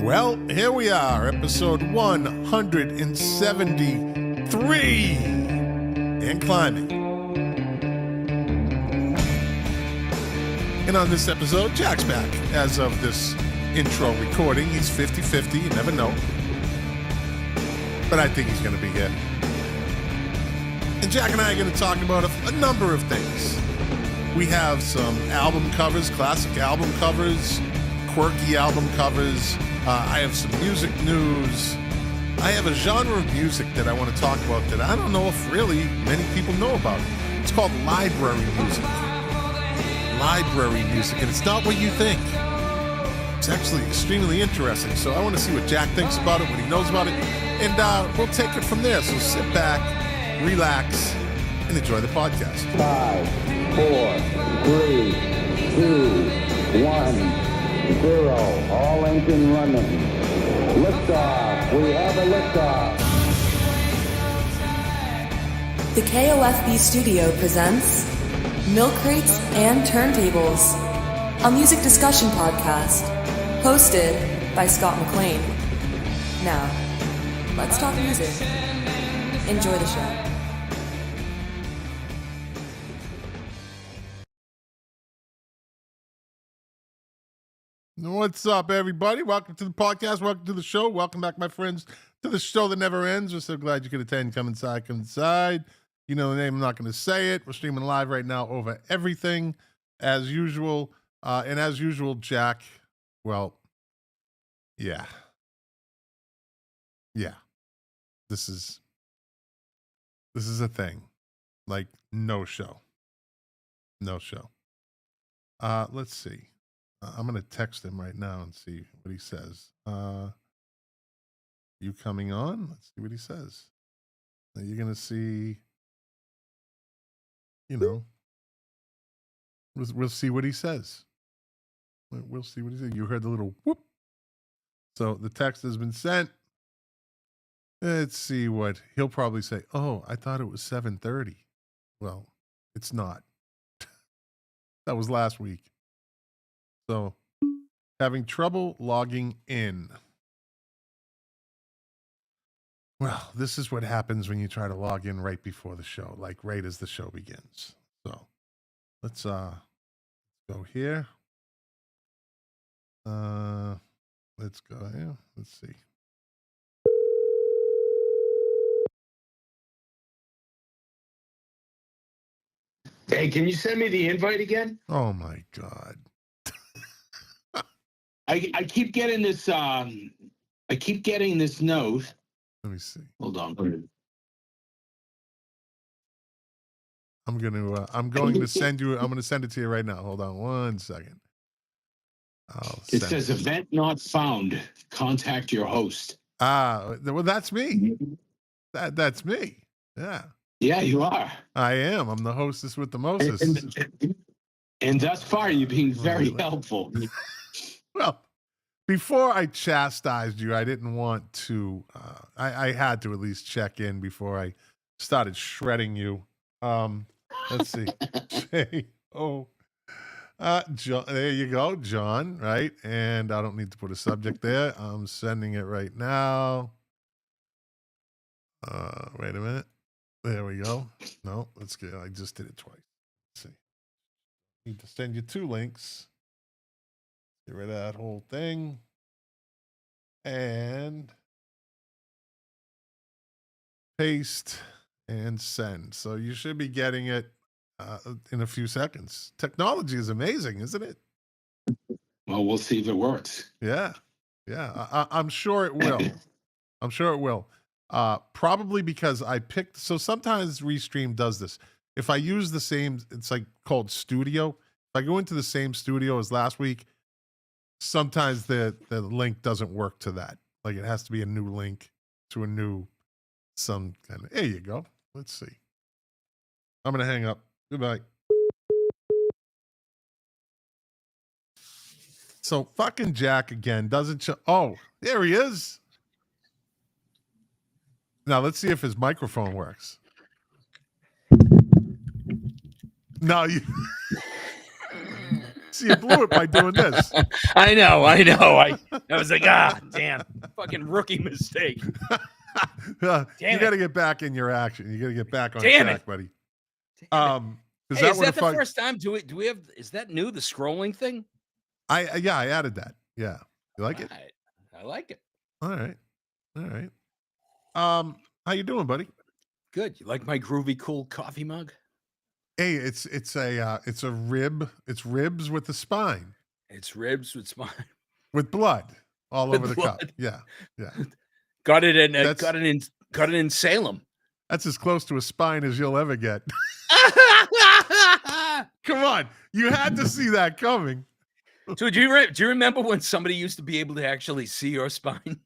Well, here we are, episode 173 and climbing. And on this episode, Jack's back. As of this intro recording, he's 50-50, you never know. But I think he's going to be here. And Jack and I are going to talk about a number of things. We have some album covers, classic album covers, quirky album covers. I have some music news. I have a genre of music that I want to talk about that I don't know if really many people know about. It's called library music. Library music, and it's not what you think. It's actually extremely interesting. So I want to see what Jack thinks about it, what he knows about it, and we'll take it from there. So sit back, relax, and enjoy the podcast. 5, 4, 3, 2, 1. 0, all engine running. Liftoff. We have a liftoff. The KOFB studio presents Milk Crates and Turntables, a music discussion podcast hosted by Scott McLean. Now, let's talk music. Enjoy the show. What's up, everybody? Welcome to the podcast. Welcome to the show. Welcome back, my friends, to the show that never ends. We're so glad you could attend. Come inside, come inside. You know the name. I'm not going to say it. We're streaming live right now over everything, as usual. And as usual, Jack, well, yeah. This is a thing. Like, no show. Let's see. I'm going to text him right now and see what he says. You coming on? Let's see what he says. Now you're going to see, we'll see what he says. We'll see what he says. You heard the little whoop. So the text has been sent. Let's see what he'll probably say. Oh, I thought it was 7:30. Well, it's not. That was last week. So, having trouble logging in. Well, this is what happens when you try to log in right before the show, like right as the show begins. So, let's go here. Let's go here. Let's see. Hey, can you send me the invite again? Oh my God. I keep getting this note. Let me see. Hold on. I'm going to send it to you right now. Hold on one second. It says event not found. Contact your host. Well, that's me. That's me. Yeah. Yeah, you are. I am. I'm the hostess with the mostest. And thus far, you're being very helpful. Well, before I chastised you, I didn't want to. I had to at least check in before I started shredding you. Let's see. John, there you go, John. Right, and I don't need to put a subject there. I'm sending it right now. Wait a minute. There we go. No, let's get. I just did it twice. Let's see. Need to send you 2 links. Get rid of that whole thing. And paste and send. So you should be getting it in a few seconds. Technology is amazing, isn't it? Well, we'll see if it works. Yeah. I'm sure it will. Probably because I picked. So sometimes Restream does this. If I use the same, it's like called Studio. If I go into the same studio as last week, sometimes the link doesn't work to that. Like it has to be a new link to a new some kind of. There you go. Let's see. I'm gonna hang up. Goodbye. So fucking Jack again doesn't show. Oh, there he is. Now let's see if his microphone works. No, you. See, you blew it by doing this. I know. I was like, damn, fucking rookie mistake. You got to get back in your action. You got to get back on track, buddy. Is that the first time? Do we have? Is that new? The scrolling thing? I added that. Yeah, you like it? I like it. All right. How you doing, buddy? Good. You like my groovy, cool coffee mug? Hey, it's a rib. It's ribs with the spine. It's ribs with spine. With blood all over the cup. Yeah. Got it in Salem. That's as close to a spine as you'll ever get. Come on, you had to see that coming. So do you remember when somebody used to be able to actually see your spine?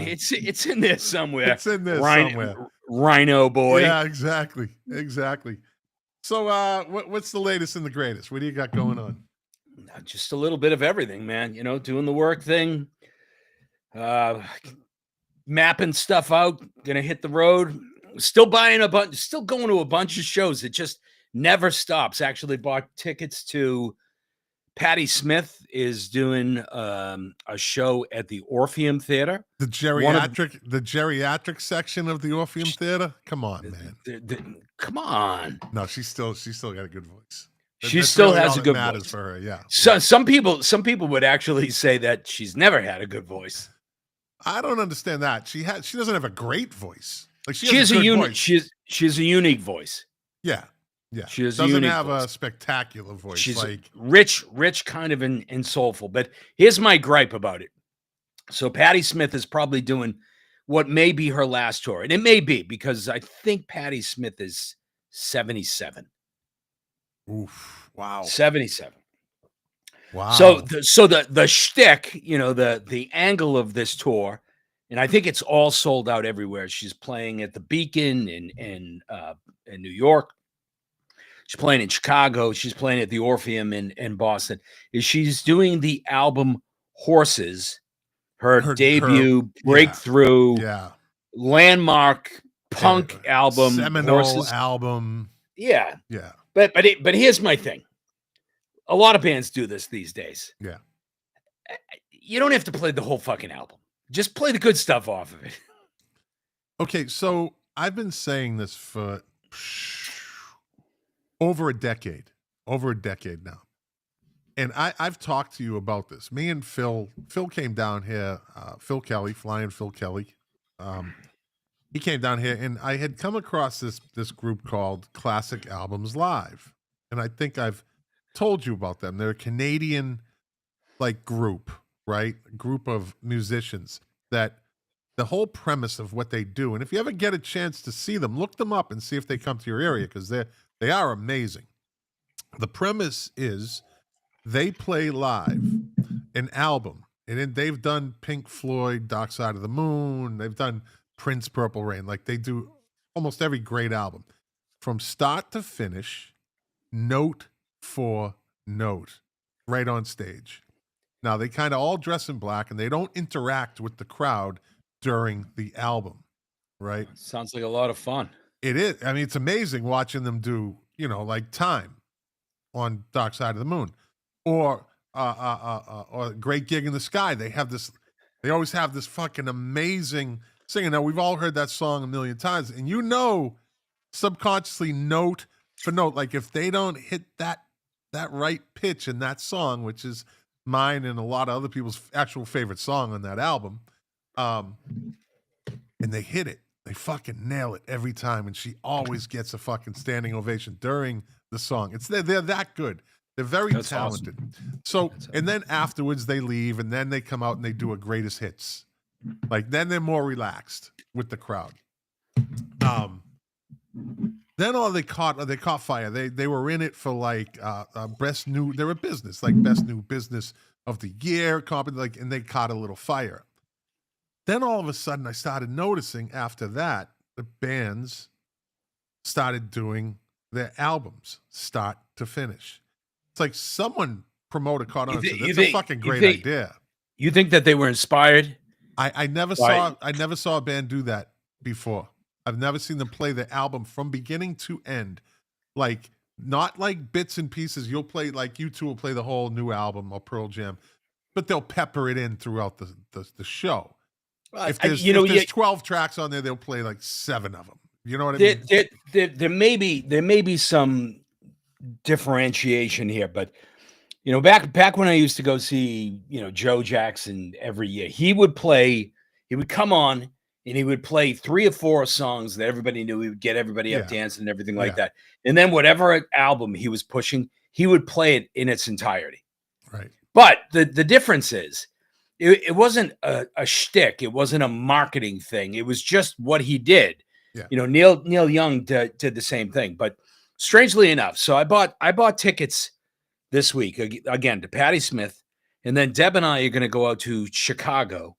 It's in there somewhere. It's in there somewhere. Rhino boy. Yeah, exactly. So, what's the latest and the greatest? What do you got going on? Just a little bit of everything, man. Doing the work thing, mapping stuff out. Gonna hit the road. Still buying still going to a bunch of shows. It just never stops. Actually, bought tickets to. Patti Smith is doing a show at the Orpheum Theater. The geriatric section of the Orpheum Theater. Come on, man. Come on. No, she's still got a good voice. She still has a good voice for her. Yeah. So some people would actually say that she's never had a good voice. I don't understand that. She doesn't have a great voice. Like she has a unique. She has a unique voice. Yeah. Yeah, she doesn't have a spectacular voice. She's like rich, kind of and soulful. But here's my gripe about it. So Patti Smith is probably doing what may be her last tour, and it may be because I think Patti Smith is 77. Oof! Wow, 77. Wow. So the shtick, the angle of this tour, and I think it's all sold out everywhere. She's playing at the Beacon in New York. She's playing in Chicago. She's playing at the Orpheum in Boston. She's doing the album Horses, her debut breakthrough, landmark punk album, seminal Horses. album. Yeah. But here's my thing. A lot of bands do this these days. Yeah. You don't have to play the whole fucking album. Just play the good stuff off of it. Okay, so I've been saying this for over a decade now. And I've talked to you about this. Me and Phil came down here, Phil Kelly, Flying Phil Kelly. He came down here and I had come across this group called Classic Albums Live. And I think I've told you about them. They're a Canadian group, right? A group of musicians that the whole premise of what they do. And if you ever get a chance to see them, look them up and see if they come to your area because they are amazing. The premise is they play live an album, and then they've done Pink Floyd, Dark Side of the Moon. They've done Prince, Purple Rain. Like they do almost every great album from start to finish, note for note, right on stage. Now they kind of all dress in black, and they don't interact with the crowd during the album, right? Sounds like a lot of fun. It is. I mean, it's amazing watching them do, Time on Dark Side of the Moon or Great Gig in the Sky. They always have this fucking amazing singing. Now, we've all heard that song a million times, and subconsciously note for note, like if they don't hit that right pitch in that song, which is mine and a lot of other people's actual favorite song on that album, and they hit it. They fucking nail it every time, and she always gets a fucking standing ovation during the song. They're that good. They're very talented. Awesome. So, and then afterwards they leave, and then they come out and they do a greatest hits. Then they're more relaxed with the crowd. Then they caught fire. They were in it for best new. They're a business best new business of the year, and they caught a little fire. Then all of a sudden, I started noticing after that, the bands started doing their albums start to finish. It's like someone promoter caught on to it. That's a fucking great idea. You think that they were inspired I never saw a band do that before. I've never seen them play the album from beginning to end. Like, not like bits and pieces. You'll play, like you two will play the whole new album or Pearl Jam, but they'll pepper it in throughout the show. If there's 12 tracks on there, they'll play like 7 of them. You know what I mean? There may be some differentiation here, but back when I used to go see Joe Jackson every year, he would come on and he would play 3 or 4 songs that everybody knew. He would get everybody up dancing and everything like that. And then whatever album he was pushing, he would play it in its entirety. Right. But the difference is, it wasn't a shtick. It wasn't a marketing thing. It was just what he did. Yeah. Neil Young did the same thing. But strangely enough, so I bought tickets this week again to Patti Smith, and then Deb and I are going to go out to Chicago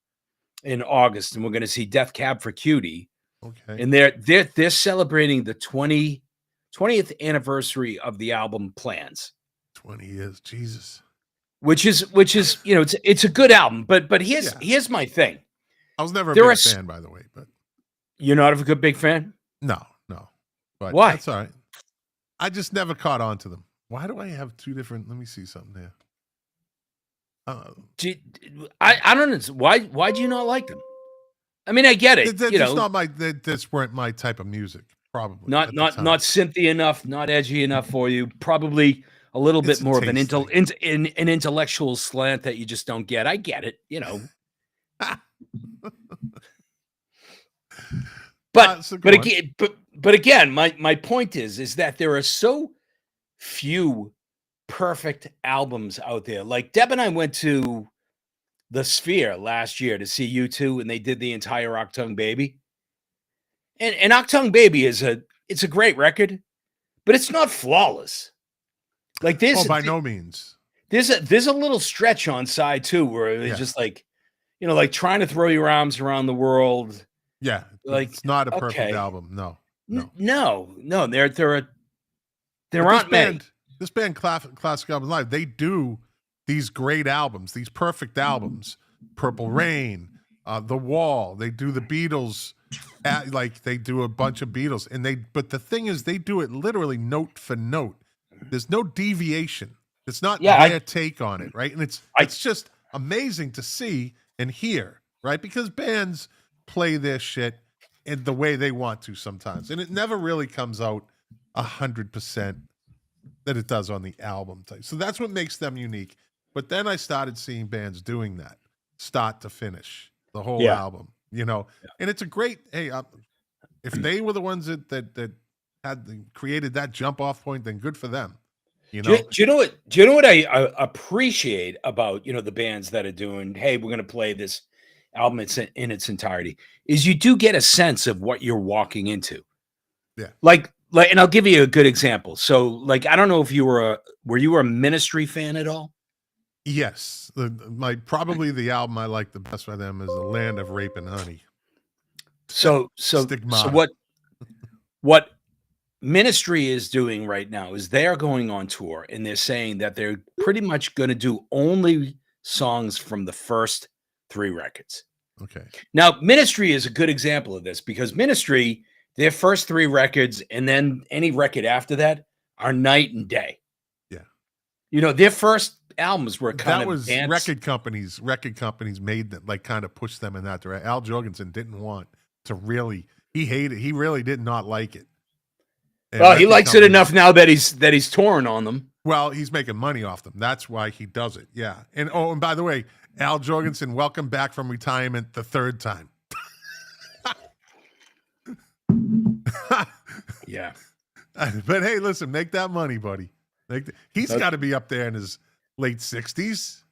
in August, and we're going to see Death Cab for Cutie. Okay. And they're celebrating the 20th anniversary of the album Plans. 20 years, Jesus. Which is it's a good album, but here's my thing. I was never a big fan, by the way, but you're not a good big fan? No. But why? That's all right. I just never caught on to them. Why do I have 2 different? Let me see something there. I don't know. Why do you not like them? I mean, I get it. This weren't my type of music. Probably not synthy enough, not edgy enough for you. Probably a little bit more of an intellectual slant that you just don't get. I get it, But again, my point is that there are so few perfect albums out there. Like Deb and I went to the Sphere last year to see U2, and they did the entire Octung Baby. And Octung Baby it's a great record, but it's not flawless. Like this, by no means. There's a little stretch on side 2 where it's just like, like trying to throw your arms around the world. Yeah, like it's not a perfect album. No. There aren't many. This band, Classic Albums Live, they do these great albums, these perfect albums. Purple Rain, The Wall. They do the Beatles, they do a bunch of Beatles, but the thing is, they do it literally note for note. There's no deviation. It's not their take on it, right? And it's just amazing to see and hear, right? Because bands play their shit in the way they want to sometimes, and it never really comes out 100% that it does on the album type. So that's what makes them unique. But then I started seeing bands doing that, start to finish, the whole album, and it's a great. Hey, if they were the ones that had created that jump off point, then good for them. Do you know what I appreciate about the bands that are doing? Hey, we're going to play this album in its entirety. Is you do get a sense of what you're walking into. Yeah. Like, and I'll give you a good example. So, like, I don't know if were you a Ministry fan at all? Yes. Probably the album I like the best by them is The Land of Rape and Honey. So Stigmata. what Ministry is doing right now is they're going on tour, and they're saying that they're pretty much going to do only songs from the first 3 records. Okay. Now, Ministry is a good example of this because Ministry, their first 3 records and then any record after that are night and day. Yeah. Their first albums were record companies made them, like, kind of pushed them in that direction. Al Jorgensen didn't want to really, he really did not like it. And he likes it enough now that he's touring on them. Well, he's making money off them. That's why he does it. Yeah. And by the way, Al Jorgensen, welcome back from retirement the 3rd time. Yeah. But hey, listen, make that money, buddy. He's got to be up there in his late 60s.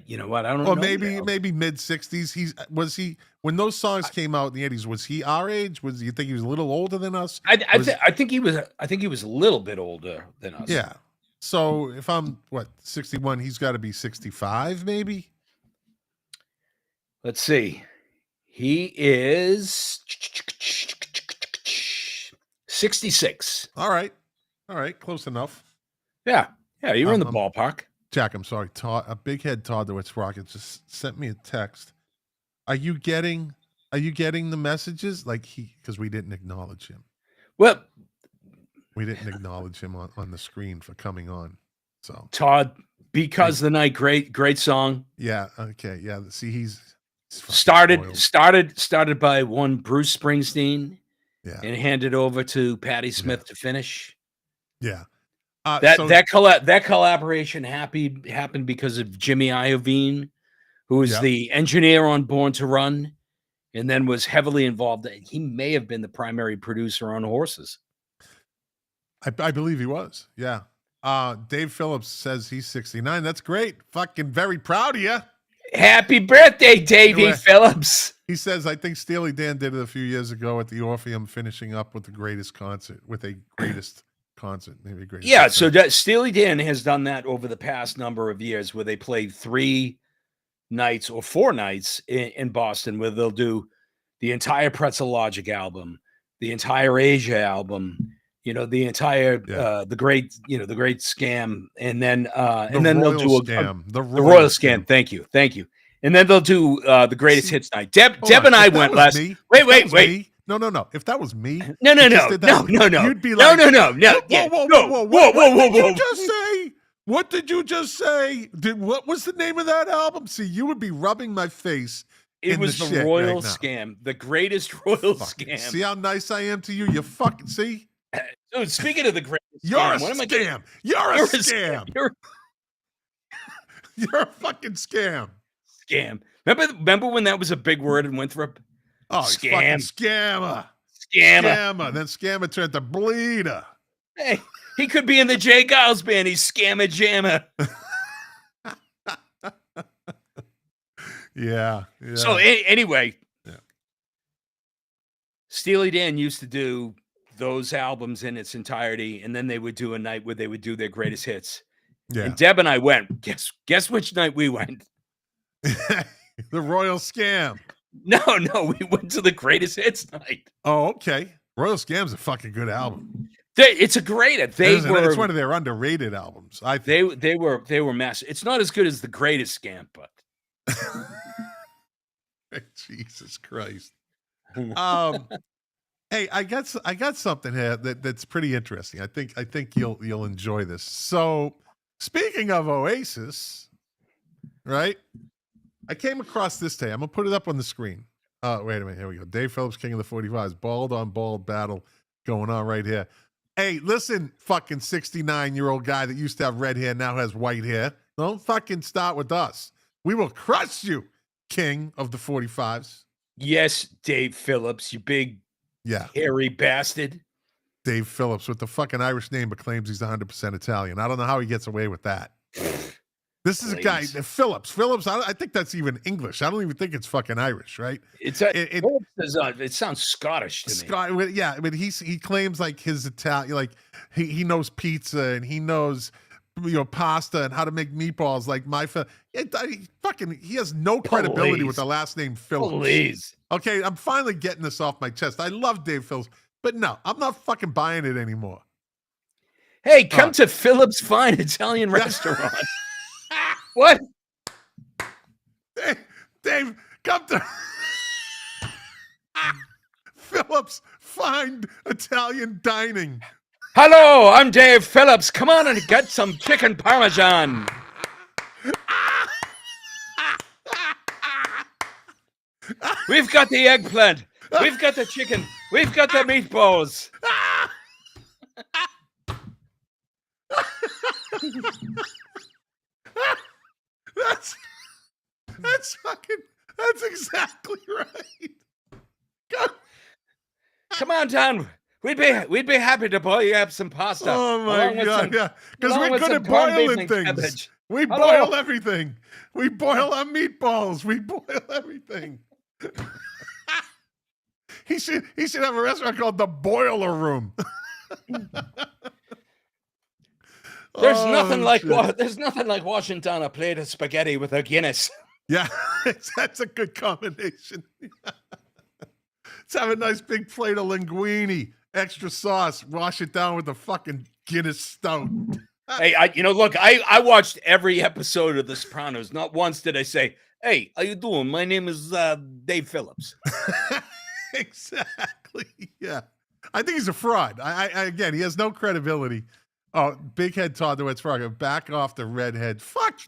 You know what? I don't know. Or maybe mid 60s. When those songs came out in the 80s, was he our age? You think he was a little older than us? I think he was a little bit older than us. Yeah. So if I'm 61, he's got to be 65, maybe. Let's see. He is 66. All right. Close enough. Yeah. You were in the ballpark. Jack, I'm sorry. Todd, a big head Todd the Witch Rocket just sent me a text. Are you getting the messages? Like because we didn't acknowledge him. Well, we didn't acknowledge him on the screen for coming on. So Todd, Because the Night, great song. Yeah. Okay. Yeah. See, he's started by one Bruce Springsteen. Yeah. And handed over to Patti Smith to finish. Yeah. That collaboration happened because of Jimmy Iovine, who was the engineer on Born to Run, and then was heavily involved. He may have been the primary producer on Horses. I believe he was. Yeah. Dave Phillips says he's 69. That's great. Fucking very proud of you. Happy birthday, Davey Phillips. He says, I think Steely Dan did it a few years ago at the Orpheum, finishing up with the greatest concert, maybe greatest concert. Yeah, so Steely Dan has done that over the past number of years where they played 3 nights or 4 nights in Boston, where they'll do the entire Pretzel Logic album, the entire Asia album, the entire the great Scam, and then they'll do the Royal Scam. Thank you. And then they'll do the greatest hits night. Deb and I went last. Wait. No. If that was me, no. You'd be like, no. Whoa. What did you just say? What did you just say? What was the name of that album? See, you would be rubbing my face. It was the Royal Scam, the greatest Royal Scam. See how nice I am to you? You fucking see. Dude, speaking of the greatest You're scam, a scam. You're a scam. You're a fucking scam. Scam. Remember when that was a big word in Winthrop? Oh, scam. Scammer. Then scammer turned to bleeder. Hey, he could be in the Jay Giles band. He's Scammer Jammer. Yeah. So anyway, Steely Dan used to do those albums in its entirety, and then they would do a night where they would do their greatest hits. Yeah. And Deb and I went. Guess which night we went? The Royal Scam. No, we went to the greatest hits night. Oh, okay. Royal Scam's a fucking good album. It's a great. It's one of their underrated albums. I think. They were massive. It's not as good as the greatest Scam, but Jesus Christ. Hey, I got something here that's pretty interesting. I think you'll enjoy this. So, speaking of Oasis, right? I came across this today. I'm gonna put it up on the screen. Wait a minute. Here we go. Dave Phillips, King of the 45s. Bald on bald battle going on right here. Hey, listen, fucking 69-year-old guy that used to have red hair now has white hair. Don't fucking start with us. We will crush you, King of the 45s. Yes, Dave Phillips, you big hairy bastard. Dave Phillips with the fucking Irish name, but claims he's 100% Italian. I don't know how he gets away with that. This is a guy, Phillips. I think that's even English. I don't even think it's fucking Irish, right? It sounds Scottish to me. Yeah, but he claims like his Italian, like he knows pizza and he knows pasta and how to make meatballs. Like he has no credibility with the last name Phillips. Please. Okay, I'm finally getting this off my chest. I love Dave Phillips, but no, I'm not fucking buying it anymore. Hey, come to Phillips Fine Italian Restaurant. What? Dave, come to Phillips Fine Italian Dining. Hello, I'm Dave Phillips. Come on and get some chicken parmesan. We've got the eggplant. We've got the chicken. We've got the meatballs. That's exactly right. Come on down. We'd be happy to boil you up some pasta. Oh my God, yeah. Because we're good at boiling things. Cabbage. We boil everything. We boil our meatballs. We boil everything. He should have a restaurant called the Boiler Room. There's nothing like washing down a plate of spaghetti with a Guinness. Yeah, that's a good combination. Let's have a nice big plate of linguine, extra sauce, wash it down with the fucking Guinness stout. Hey, I watched every episode of The Sopranos. Not once did I say, "Hey, how you doing? My name is Dave Phillips." Exactly. Yeah. I think he's a fraud. I again, he has no credibility. Oh, Big Head Todd DeWitt's frog. Back off the redhead. Fuck.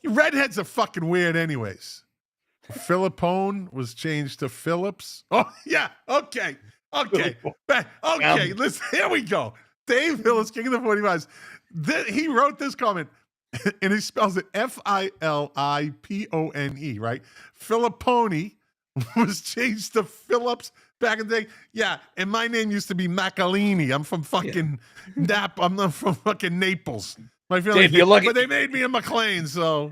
Redheads are fucking weird anyways. Philippone was changed to Phillips. Oh, yeah. Okay. Okay. Okay. Listen, here we go. Dave Phillips, King of the 45s. He wrote this comment, and he spells it Filipone, right? Filippone was changed to Phillips back in the day. Yeah, and my name used to be Macalini. I'm from fucking Napa. I'm not from fucking Naples. My family, but they made me a McLean, so.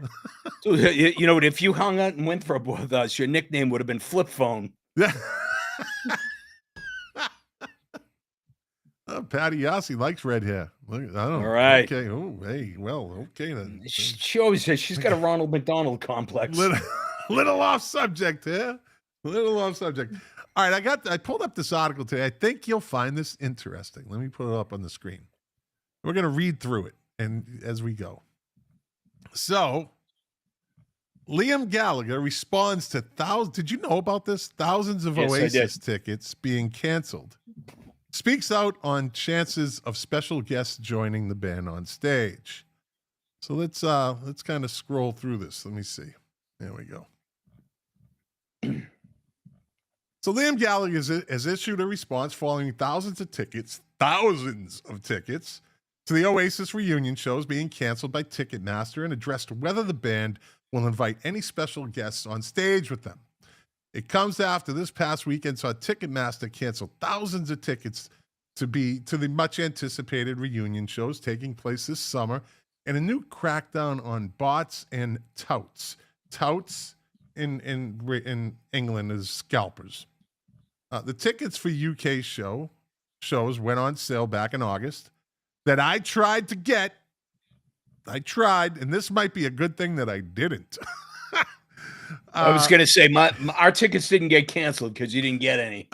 You know what? If you hung out in Winthrop with us, your nickname would have been Flip Phone. Yeah. Patty Yossi likes red hair. Look, I don't know. All right. Okay. Oh, hey. Well, okay then. She always says she's got a Ronald McDonald complex. Little off subject here. Little off subject. All right. I pulled up this article today. I think you'll find this interesting. Let me put it up on the screen. We're going to read through it and as we go. So, Liam Gallagher responds to thousands. Did you know about this? Thousands of Oasis tickets being canceled. Speaks out on chances of special guests joining the band on stage. So let's kind of scroll through this. Let me see. There we go. So Liam Gallagher has issued a response following thousands of tickets to the Oasis reunion shows being canceled by Ticketmaster, and addressed whether the band will invite any special guests on stage with them. It comes after this past weekend saw Ticketmaster cancel thousands of tickets to the much anticipated reunion shows taking place this summer, and a new crackdown on bots and touts. Touts in England is scalpers. The tickets for UK shows went on sale back in August that I tried to get. And this might be a good thing that I didn't. I was going to say our tickets didn't get canceled because you didn't get any.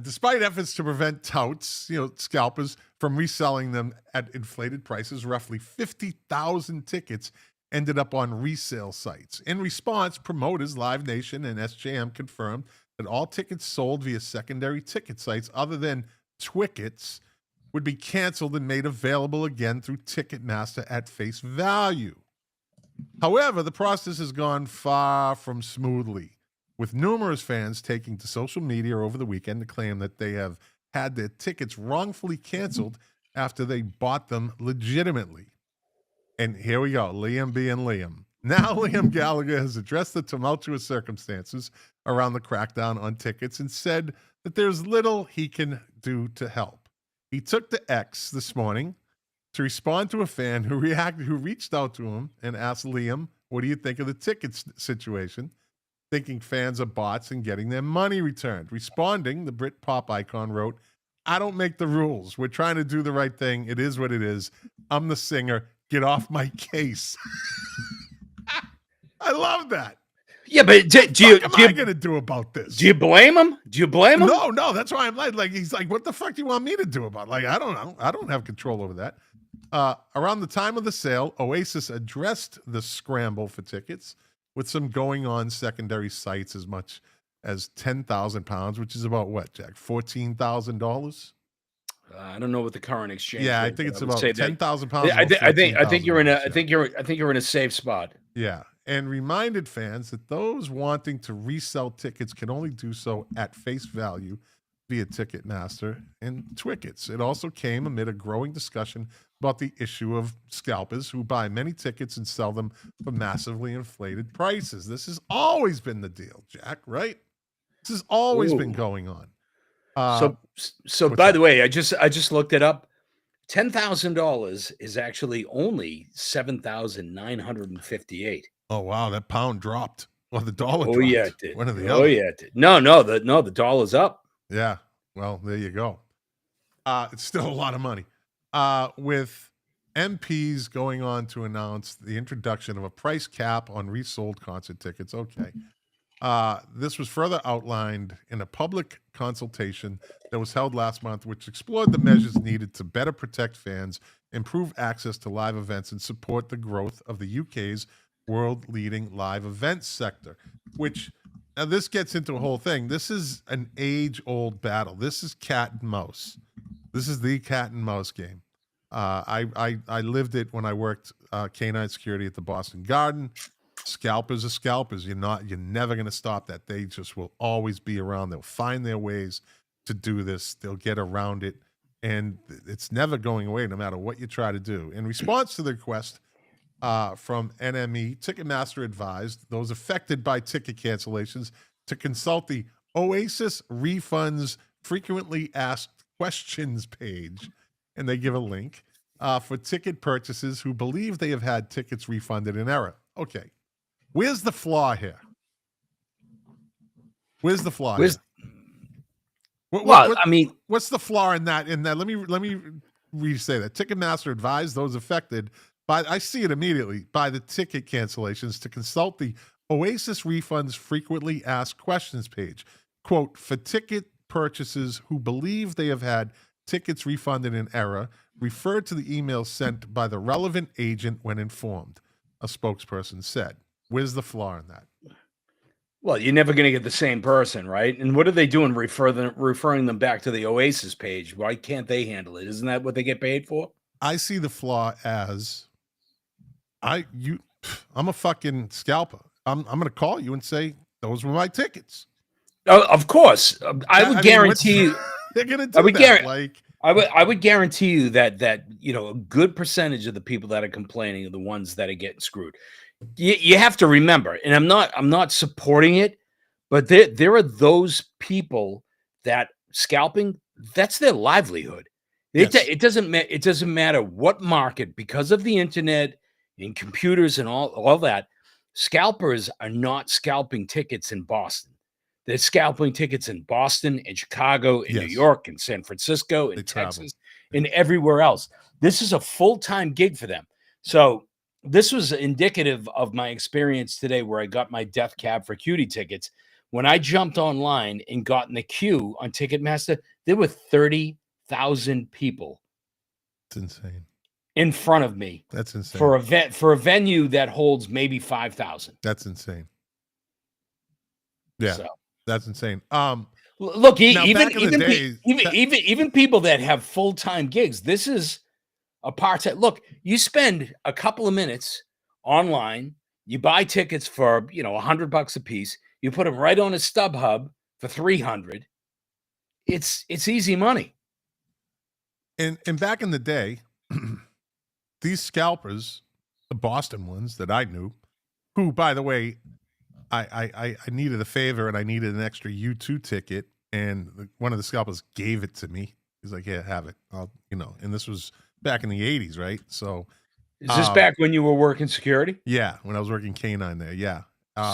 Despite efforts to prevent touts, scalpers, from reselling them at inflated prices, roughly 50,000 tickets ended up on resale sites. In response, promoters Live Nation and SJM confirmed that all tickets sold via secondary ticket sites other than Twickets would be canceled and made available again through Ticketmaster at face value. However, the process has gone far from smoothly, with numerous fans taking to social media over the weekend to claim that they have had their tickets wrongfully canceled after they bought them legitimately. And here we go, Liam being Liam. Now Liam Gallagher has addressed the tumultuous circumstances around the crackdown on tickets and said that there's little he can do to help. He took to X this morning to respond to a fan who reached out to him and asked Liam, what do you think of the tickets situation? Thinking fans are bots and getting their money returned. Responding, the Brit pop icon wrote, I don't make the rules. We're trying to do the right thing. It is what it is. I'm the singer. Get off my case. I love that. Yeah, but what am I going to do about this? Do you blame him? No. That's why I'm like, he's like, what the fuck do you want me to do about it? Like, I don't know. I don't have control over that. Around the time of the sale, Oasis addressed the scramble for tickets with some going on secondary sites as much as £10,000, which is about what, Jack? $14,000? I don't know what the current exchange. Yeah, I think it's about £10,000. I think you're in a safe spot. Yeah, and reminded fans that those wanting to resell tickets can only do so at face value via Ticketmaster and Twickets. It also came amid a growing discussion about the issue of scalpers who buy many tickets and sell them for massively inflated prices. This has always been the deal, Jack, right? This has always been going on. So by the way, I just looked it up. $10,000 is actually only $7,958. Oh wow, that pound dropped. Well, the dollar dropped. Oh yeah, it did. One or the other. Oh yeah, it did. No, the dollar's up. Yeah. Well, there you go. It's still a lot of money. With MPs going on to announce the introduction of a price cap on resold concert tickets. Okay. This was further outlined in a public consultation that was held last month, which explored the measures needed to better protect fans, improve access to live events, and support the growth of the UK's world-leading live events sector, which now this gets into a whole thing. This is an age-old battle. This is cat and mouse. This is the cat and mouse game. I lived it when I worked canine security at the Boston Garden. Scalpers are scalpers. You're never going to stop that. They just will always be around. They'll find their ways to do this. They'll get around it, and it's never going away no matter what you try to do. In response to the request from NME, Ticketmaster advised those affected by ticket cancellations to consult the Oasis Refunds Frequently Asked Questions page, and they give a link for ticket purchases who believe they have had tickets refunded in error. Okay. Where's the flaw here? Where's the flaw? Here? I mean, what's the flaw in that? Let me re-say that. Ticketmaster advised those affected by, I see it immediately, by the ticket cancellations to consult the Oasis Refunds Frequently Asked Questions page. Quote, for ticket purchases who believe they have had tickets refunded in error, refer to the email sent by the relevant agent when informed, a spokesperson said. Where's the flaw in that? Well, you're never going to get the same person, right? And what are they doing referring them back to the Oasis page? Why can't they handle it? Isn't that what they get paid for? I see the flaw as I'm a fucking scalper. I'm going to call you and say those were my tickets. Of course, I would guarantee you they're going to do that. I would guarantee you that a good percentage of the people that are complaining are the ones that are getting screwed. You have to remember, and I'm not supporting it, but there are those people that scalping, that's their livelihood. Yes. It doesn't matter what market, because of the internet and computers and all that. Scalpers are not scalping tickets in Boston. They're scalping tickets in Boston, in Chicago, in New York, in San Francisco, in Texas, and everywhere else. This is a full-time gig for them. So this was indicative of my experience today where I got my death cab for cutie tickets. When I jumped online and got in the queue on Ticketmaster, there were 30,000 people. It's insane. In front of me. That's insane. For a venue that holds maybe 5,000. That's insane. Yeah. So. That's insane. Look, even people that have full-time gigs, this is a part-time. Look, you spend a couple of minutes online, you buy tickets for, $100 a piece, you put them right on a StubHub for $300. It's easy money. And back in the day, these scalpers, the Boston ones that I knew, who, by the way, I needed a favor and I needed an extra U2 ticket, and one of the scalpers gave it to me. He's like, "Yeah, have it." And this was back in the 80s, right? So is this back when you were working security? Yeah, when I was working canine there. Yeah.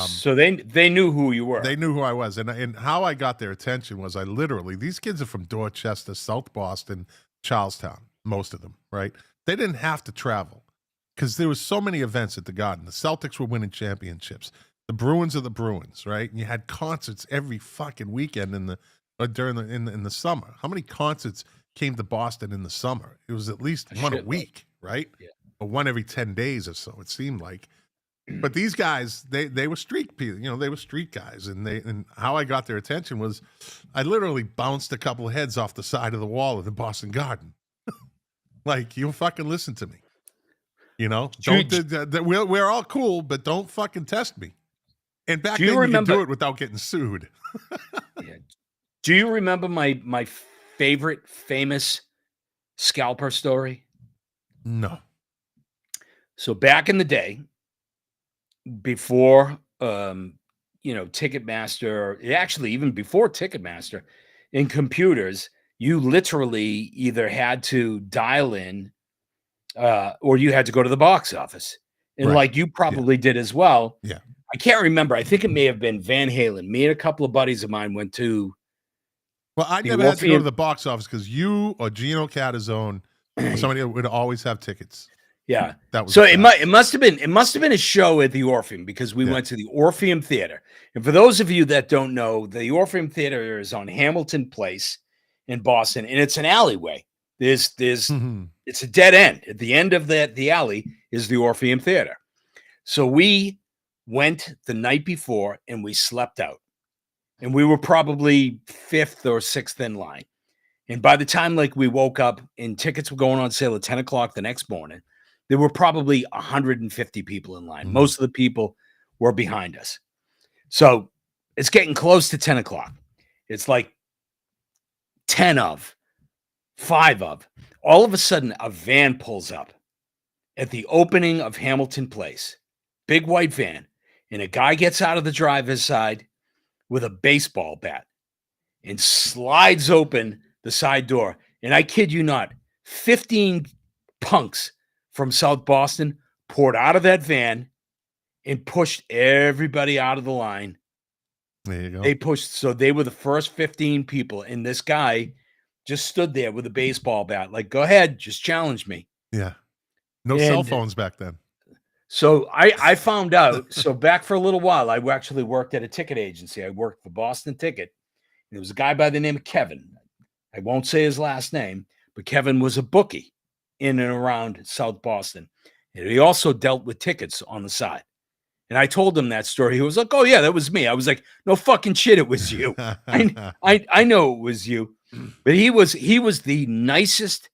So they knew who you were. They knew who I was, and how I got their attention was these kids are from Dorchester, South Boston, Charlestown, most of them, right? They didn't have to travel because there was so many events at the Garden. The Celtics were winning championships. The Bruins are the Bruins, right? And you had concerts every fucking weekend in the summer. How many concerts came to Boston in the summer? It was at least one a week, right? Yeah. Or one every 10 days or so, it seemed like. But these guys, they were street people, they were street guys. And how I got their attention was I literally bounced a couple of heads off the side of the wall of the Boston Garden. Like, you'll fucking listen to me. We're all cool, but don't fucking test me. And back then, you could do it without getting sued. Yeah. Do you remember my favorite famous scalper story? No. So back in the day, before Ticketmaster, actually even before Ticketmaster, in computers, you literally either had to dial in or you had to go to the box office. And like you probably did as well. Yeah. I can't remember. I think it may have been Van Halen. Me and a couple of buddies of mine went to. Well, I never had to go to the box office because you or Gino Catazone, somebody would always have tickets. Yeah. That was So a it fact. must have been a show at the Orpheum, because we went to the Orpheum Theater. And for those of you that don't know, the Orpheum Theater is on Hamilton Place in Boston, and it's an alleyway. There's it's a dead end. At the end of the alley is the Orpheum Theater. So we went the night before and we slept out. And we were probably 5th or 6th in line. And by the time we woke up and tickets were going on sale at 10 o'clock the next morning, there were probably 150 people in line. Most of the people were behind us. So it's getting close to 10 o'clock. It's like 10 of, 5 of. All of a sudden, a van pulls up at the opening of Hamilton Place. Big white van. And a guy gets out of the driver's side with a baseball bat and slides open the side door. And I kid you not, 15 punks from South Boston poured out of that van and pushed everybody out of the line. There you go. They pushed, so they were the first 15 people. And this guy just stood there with a baseball bat, like, go ahead, just challenge me. Yeah. No cell phones back then. So I found out, so back for a little while, I actually worked at a ticket agency. I worked for Boston Ticket. And there was a guy by the name of Kevin. I won't say his last name, but Kevin was a bookie in and around South Boston. And he also dealt with tickets on the side. And I told him that story. He was like, oh, yeah, that was me. I was like, no fucking shit, it was you. I know it was you. But he was the nicest,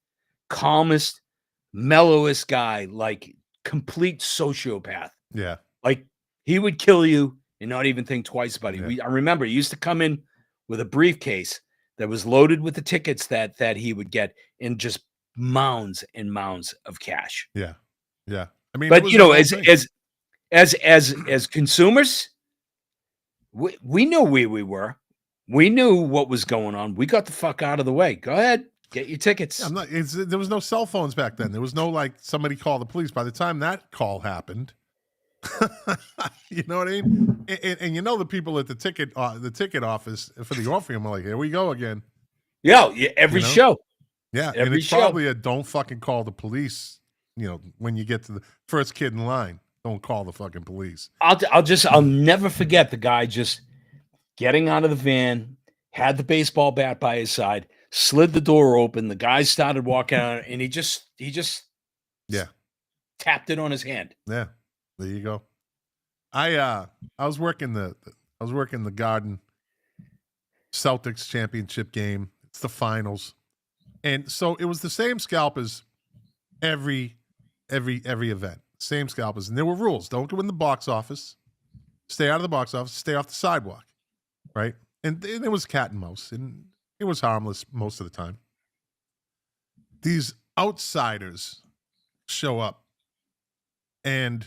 calmest, mellowest guy, like complete sociopath. Yeah. Like he would kill you and not even think twice about it. Yeah. I remember he used to come in with a briefcase that was loaded with the tickets that he would get, and just mounds and mounds of cash. Yeah. Yeah. I mean, but as consumers, we knew where we were. We knew what was going on. We got the fuck out of the way. Go ahead, get your tickets. There was no cell phones back then. There was no somebody call the police. By the time that call happened, you know what I mean? And you know the people at the ticket office for the Orpheum are like, here we go again. Yeah, every show. Yeah, and it's probably a don't fucking call the police. When you get to the first kid in line, don't call the fucking police. I'll never forget the guy just getting out of the van, had the baseball bat by his side, slid the door open. The guy started walking out, and he just tapped it on his hand. Yeah, there you go. I was working the Garden Celtics championship game. It's the finals, and so it was the same scalpers every event. Same scalpers, and there were rules. Don't go in the box office. Stay out of the box office. Stay off the sidewalk. Right? And it was cat and mouse, and it was harmless most of the time. These outsiders show up, and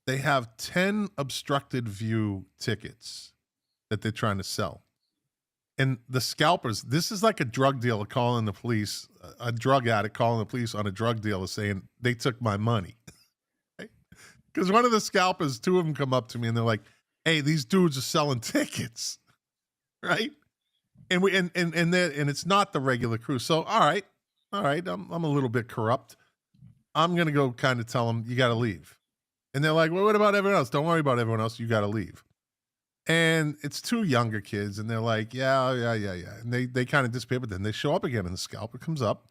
they have 10 obstructed view tickets that they're trying to sell. And the scalpers, this is like a drug dealer calling the police, a drug addict calling the police on a drug dealer saying, they took my money. Because one of the scalpers, 2 of them come up to me, and they're like, hey, these dudes are selling tickets. Right, and it's not the regular crew. So all right, I'm a little bit corrupt. I'm gonna go kind of tell them you got to leave, and they're like, well, what about everyone else? Don't worry about everyone else. You got to leave. And it's 2 younger kids, and they're like, yeah, and they kind of disappear, but then they show up again, and the scalper comes up,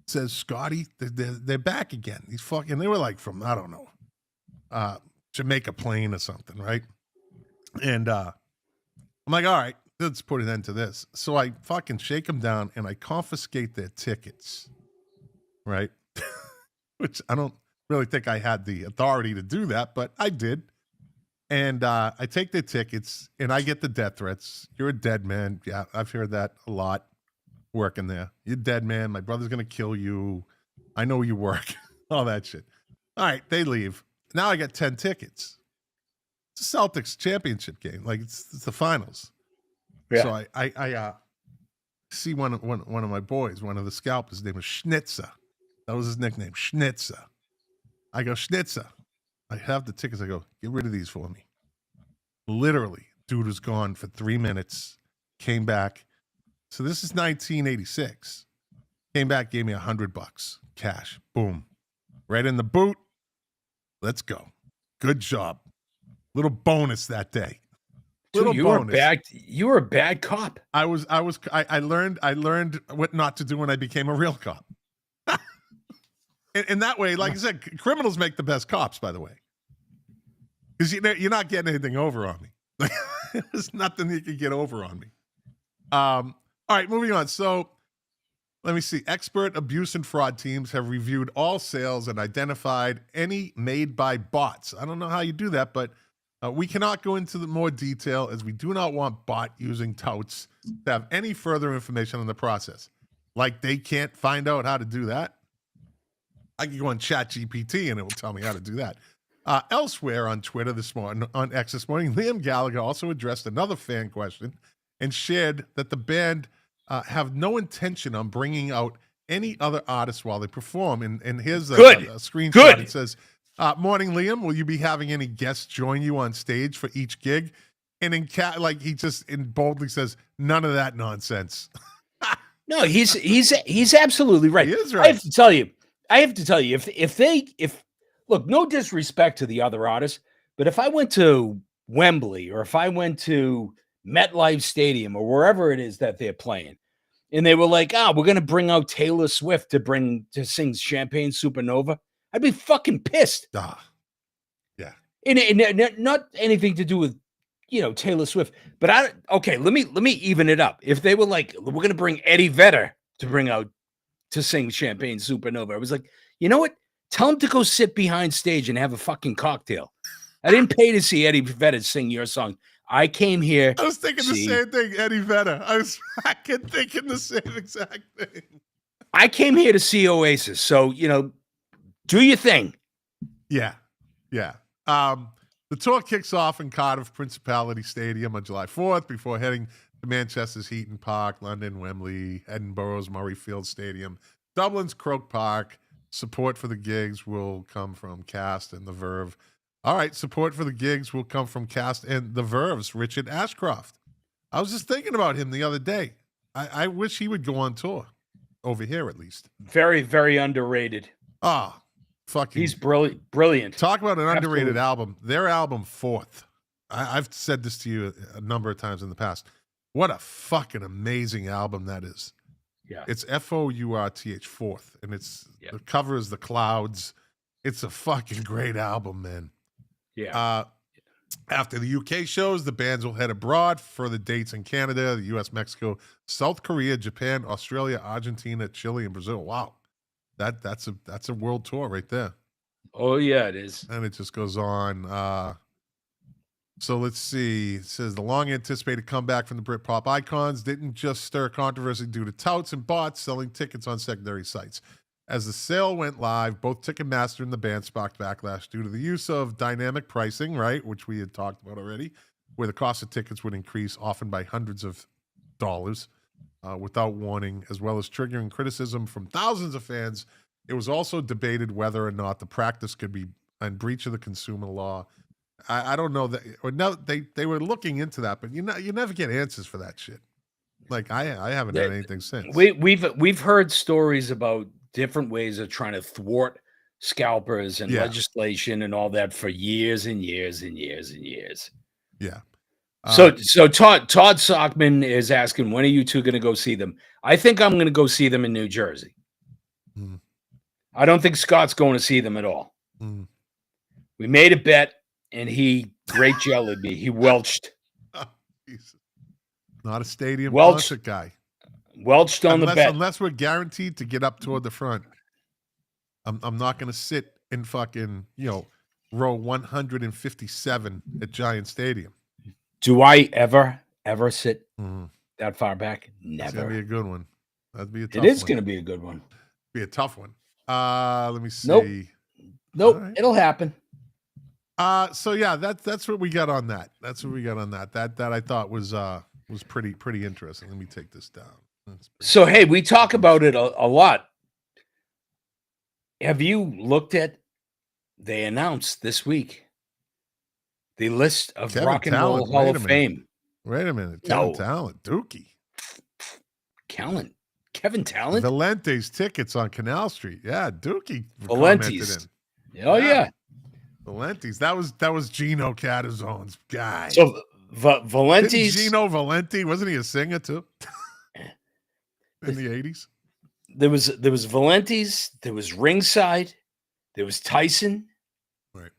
says, Scotty, they're back again. These fucking, they were like from I don't know, Jamaica Plain or something, right? And I'm like, all right. Let's put an end to this. So I fucking shake them down and I confiscate their tickets, right? Which I don't really think I had the authority to do that, but I did. And I take their tickets and I get the death threats. You're a dead man. Yeah, I've heard that a lot working there. You're dead man. My brother's going to kill you. I know you work. All that shit. All right, they leave. Now I got 10 tickets. It's a Celtics championship game. Like it's the finals. Yeah. So I see one of my boys, one of the scalpers, his name was Schnitzer. That was his nickname, Schnitzer. I go, Schnitzer. I have the tickets. I go, get rid of these for me. Literally, dude was gone for 3 minutes, came back. So this is 1986. Came back, gave me $100 cash. Boom. Right in the boot. Let's go. Good job. Little bonus that day. Little Dude, you bonus. were a bad cop. I learned what not to do when I became a real cop. In that way, like I said, criminals make the best cops, by the way. Because you're not getting anything over on me. There's nothing you can get over on me. All right, moving on. So let me see. Expert abuse and fraud teams have reviewed all sales and identified any made by bots. I don't know how you do that, but we cannot go into the more detail as we do not want bot using touts to have any further information on the process. Like they can't find out how to do that. I can go on ChatGPT and it will tell me how to do that. Elsewhere on Twitter this morning, on X this morning, Liam Gallagher also addressed another fan question and shared that the band have no intention on bringing out any other artists while they perform. And here's a screenshot. Good. It says, morning, Liam, will you be having any guests join you on stage for each gig? And he just boldly says, none of that nonsense. No, he's absolutely right. He is right. I have to tell you, if look, no disrespect to the other artists, but if I went to Wembley or if I went to MetLife Stadium or wherever it is that they're playing, and they were like, we're going to bring out Taylor Swift to sing Champagne Supernova, I'd be fucking pissed. Yeah. And not anything to do with, Taylor Swift, but let me even it up. If they were like, we're going to bring Eddie Vedder to sing Champagne Supernova, I was like, you know what? Tell him to go sit behind stage and have a fucking cocktail. I didn't pay to see Eddie Vedder sing your song. I came here. I was thinking the same thing, Eddie Vedder. I was fucking thinking the same exact thing. I came here to see Oasis. So, do your thing. Yeah. Yeah. The tour kicks off in Cardiff Principality Stadium on July 4th before heading to Manchester's Heaton Park, London, Wembley, Edinburgh's Murrayfield Stadium, Dublin's Croke Park. Support for the gigs will come from Cast and The Verve. All right, support for the gigs will come from Cast and The Verve's Richard Ashcroft. I was just thinking about him the other day. I wish he would go on tour, over here at least. Very, very underrated. Fucking. He's brilliant. Talk about an underrated album. Their album, Fourth. I've said this to you a number of times in the past. What a fucking amazing album that is. Yeah. It's Fourth, Fourth, and the cover is the clouds. It's a fucking great album, man. Yeah. After the UK shows, the bands will head abroad for the dates in Canada, the US, Mexico, South Korea, Japan, Australia, Argentina, Chile, and Brazil. Wow. That's a world tour right there. Oh yeah, it is. And it just goes on. So let's see. It says the long-anticipated comeback from the Britpop icons didn't just stir controversy due to touts and bots selling tickets on secondary sites. As the sale went live, both Ticketmaster and the band sparked backlash due to the use of dynamic pricing, right, which we had talked about already, where the cost of tickets would increase often by hundreds of dollars without warning, as well as triggering criticism from thousands of fans. It was also debated whether or not the practice could be in breach of the consumer law. I don't know that, or no, they were looking into that, but you never get answers for that shit. Like I haven't had anything since. We've heard stories about different ways of trying to thwart scalpers and legislation and all that for years and years and years and years. Yeah. So Todd Sockman is asking, when are you two going to go see them? I think I'm going to go see them in New Jersey. I don't think Scott's going to see them at all. We made a bet. And he great jellied me. He welched. Oh, not a stadium concert guy. Welched on the bet. Unless we're guaranteed to get up toward the front. I'm not going to sit in fucking, row 157 at Giant Stadium. Do I ever sit that far back? Never. It's going to be a good one. That'd be a tough one. It is going to be a good one. Be a tough one. Let me see. Nope. Right. It'll happen. So yeah, that's what we got on that. That's what we got on that. That I thought was pretty interesting. Let me take this down. So hey, we talk about it a lot. Have you looked at? They announced this week the list of Kevin Rock and Talent, Roll Hall of Fame. Wait a minute, Kevin Talent, Dookie, Kellen Kevin Talent? Valente's Tickets on Canal Street. Yeah, Dookie Valente's. Oh, yeah. Valente's. That was Gino Catazone's guy. So Valente's. Didn't Gino Valenti, wasn't he a singer too? In the 80s? There was Valente's, there was Ringside, there was Tyson. Right.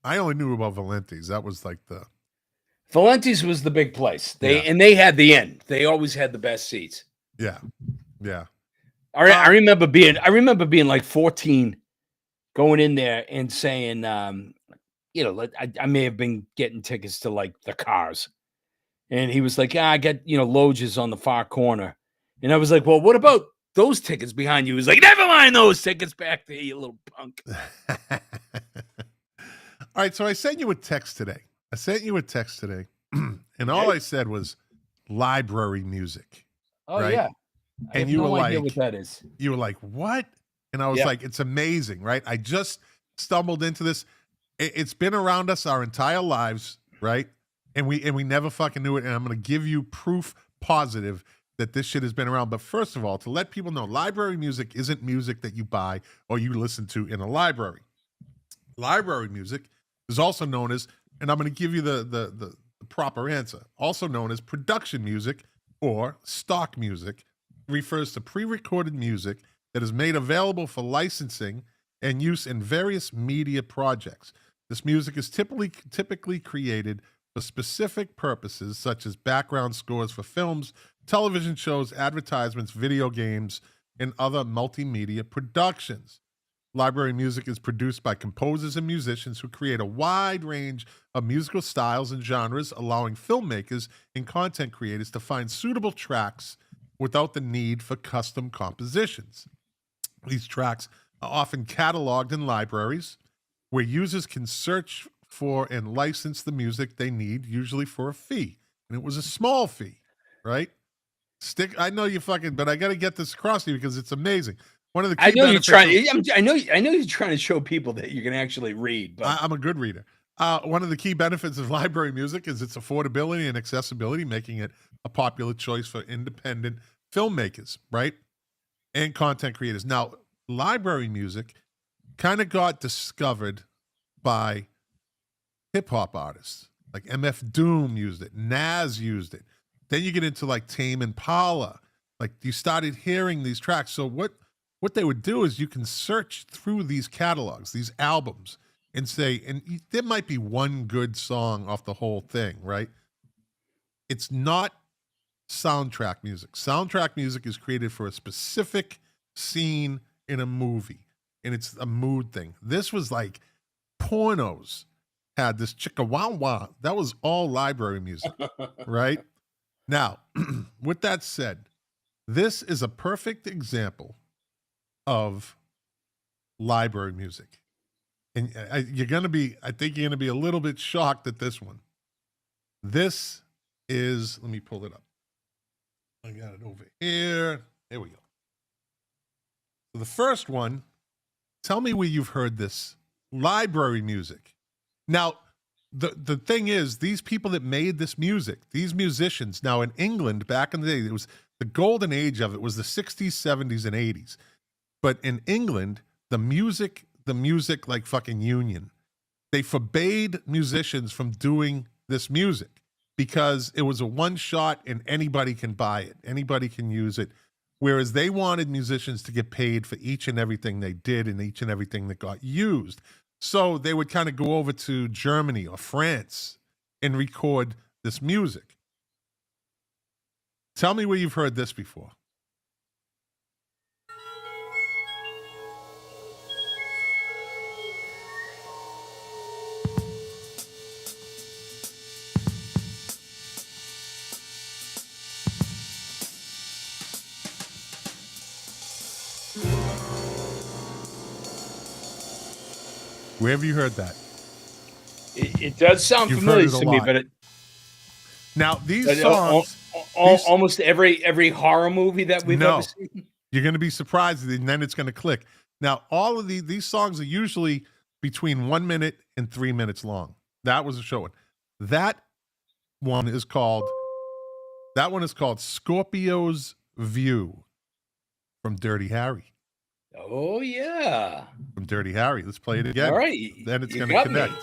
I only knew about Valente's. That was like the Valente's was the big place. They had the end. They always had the best seats. Yeah. Yeah. I remember being like 14, going in there and saying, I may have been getting tickets to like the Cars. And he was like, I got, Loges on the far corner. And I was like, well, what about those tickets behind you? He was like, never mind those tickets back there, you little punk. All right. So I sent you a text today. And all I said was library music. Oh, right? yeah. And you were like, what that is. You were like, what? And I was like, it's amazing, right? I just stumbled into this. It's been around us our entire lives, right? And we never fucking knew it. And I'm going to give you proof positive that this shit has been around. But first of all, to let people know, library music isn't music that you buy or you listen to in a library. Library music is also known as, and I'm going to give you the proper answer, also known as production music or stock music, refers to pre-recorded music that is made available for licensing and use in various media projects. This music is typically created for specific purposes, such as background scores for films, television shows, advertisements, video games, and other multimedia productions. Library music is produced by composers and musicians who create a wide range of musical styles and genres, allowing filmmakers and content creators to find suitable tracks without the need for custom compositions. These tracks are often cataloged in libraries where users can search for and license the music they need, usually for a fee. And it was a small fee, right? I know you fucking, but I got to get this across to you because it's amazing. One of the key I know you're trying to show people that you can actually read. But I'm a good reader. One of the key benefits of library music is its affordability and accessibility, making it a popular choice for independent filmmakers, right? And content creators. Now, library music kind of got discovered by hip-hop artists. Like MF Doom used it. Nas used it. Then you get into like Tame Impala. Like you started hearing these tracks. So what they would do is you can search through these catalogs, these albums, and say, and there might be one good song off the whole thing, right? It's not soundtrack music. Soundtrack music is created for a specific scene in a movie, and it's a mood thing. This was like pornos had this chicka wow wow. That was all library music, right? Now, with that said, this is a perfect example of library music. And I think you're going to be a little bit shocked at this one. This is, let me pull it up. I got it over here. There we go. So the first one, tell me where you've heard this library music. Now, the thing is, these people that made this music, these musicians, now in England back in the day, it was the golden age of it was the 60s, 70s, and 80s. But in England, the music like fucking union, they forbade musicians from doing this music because it was a one shot and anybody can buy it. Anybody can use it. Whereas they wanted musicians to get paid for each and everything they did and each and everything that got used. So they would kind of go over to Germany or France and record this music. Tell me where you've heard this before. Where have you heard that? It does sound familiar to me, but now these songs, almost every horror movie that we've ever seen. You're going to be surprised, and then it's going to click. Now, all of these songs are usually between 1 minute and 3 minutes long. That was a short one. That one is called Scorpio's view from Dirty Harry. Oh, yeah. From Dirty Harry. Let's play it again. All right. Then it's You going to got connect. me.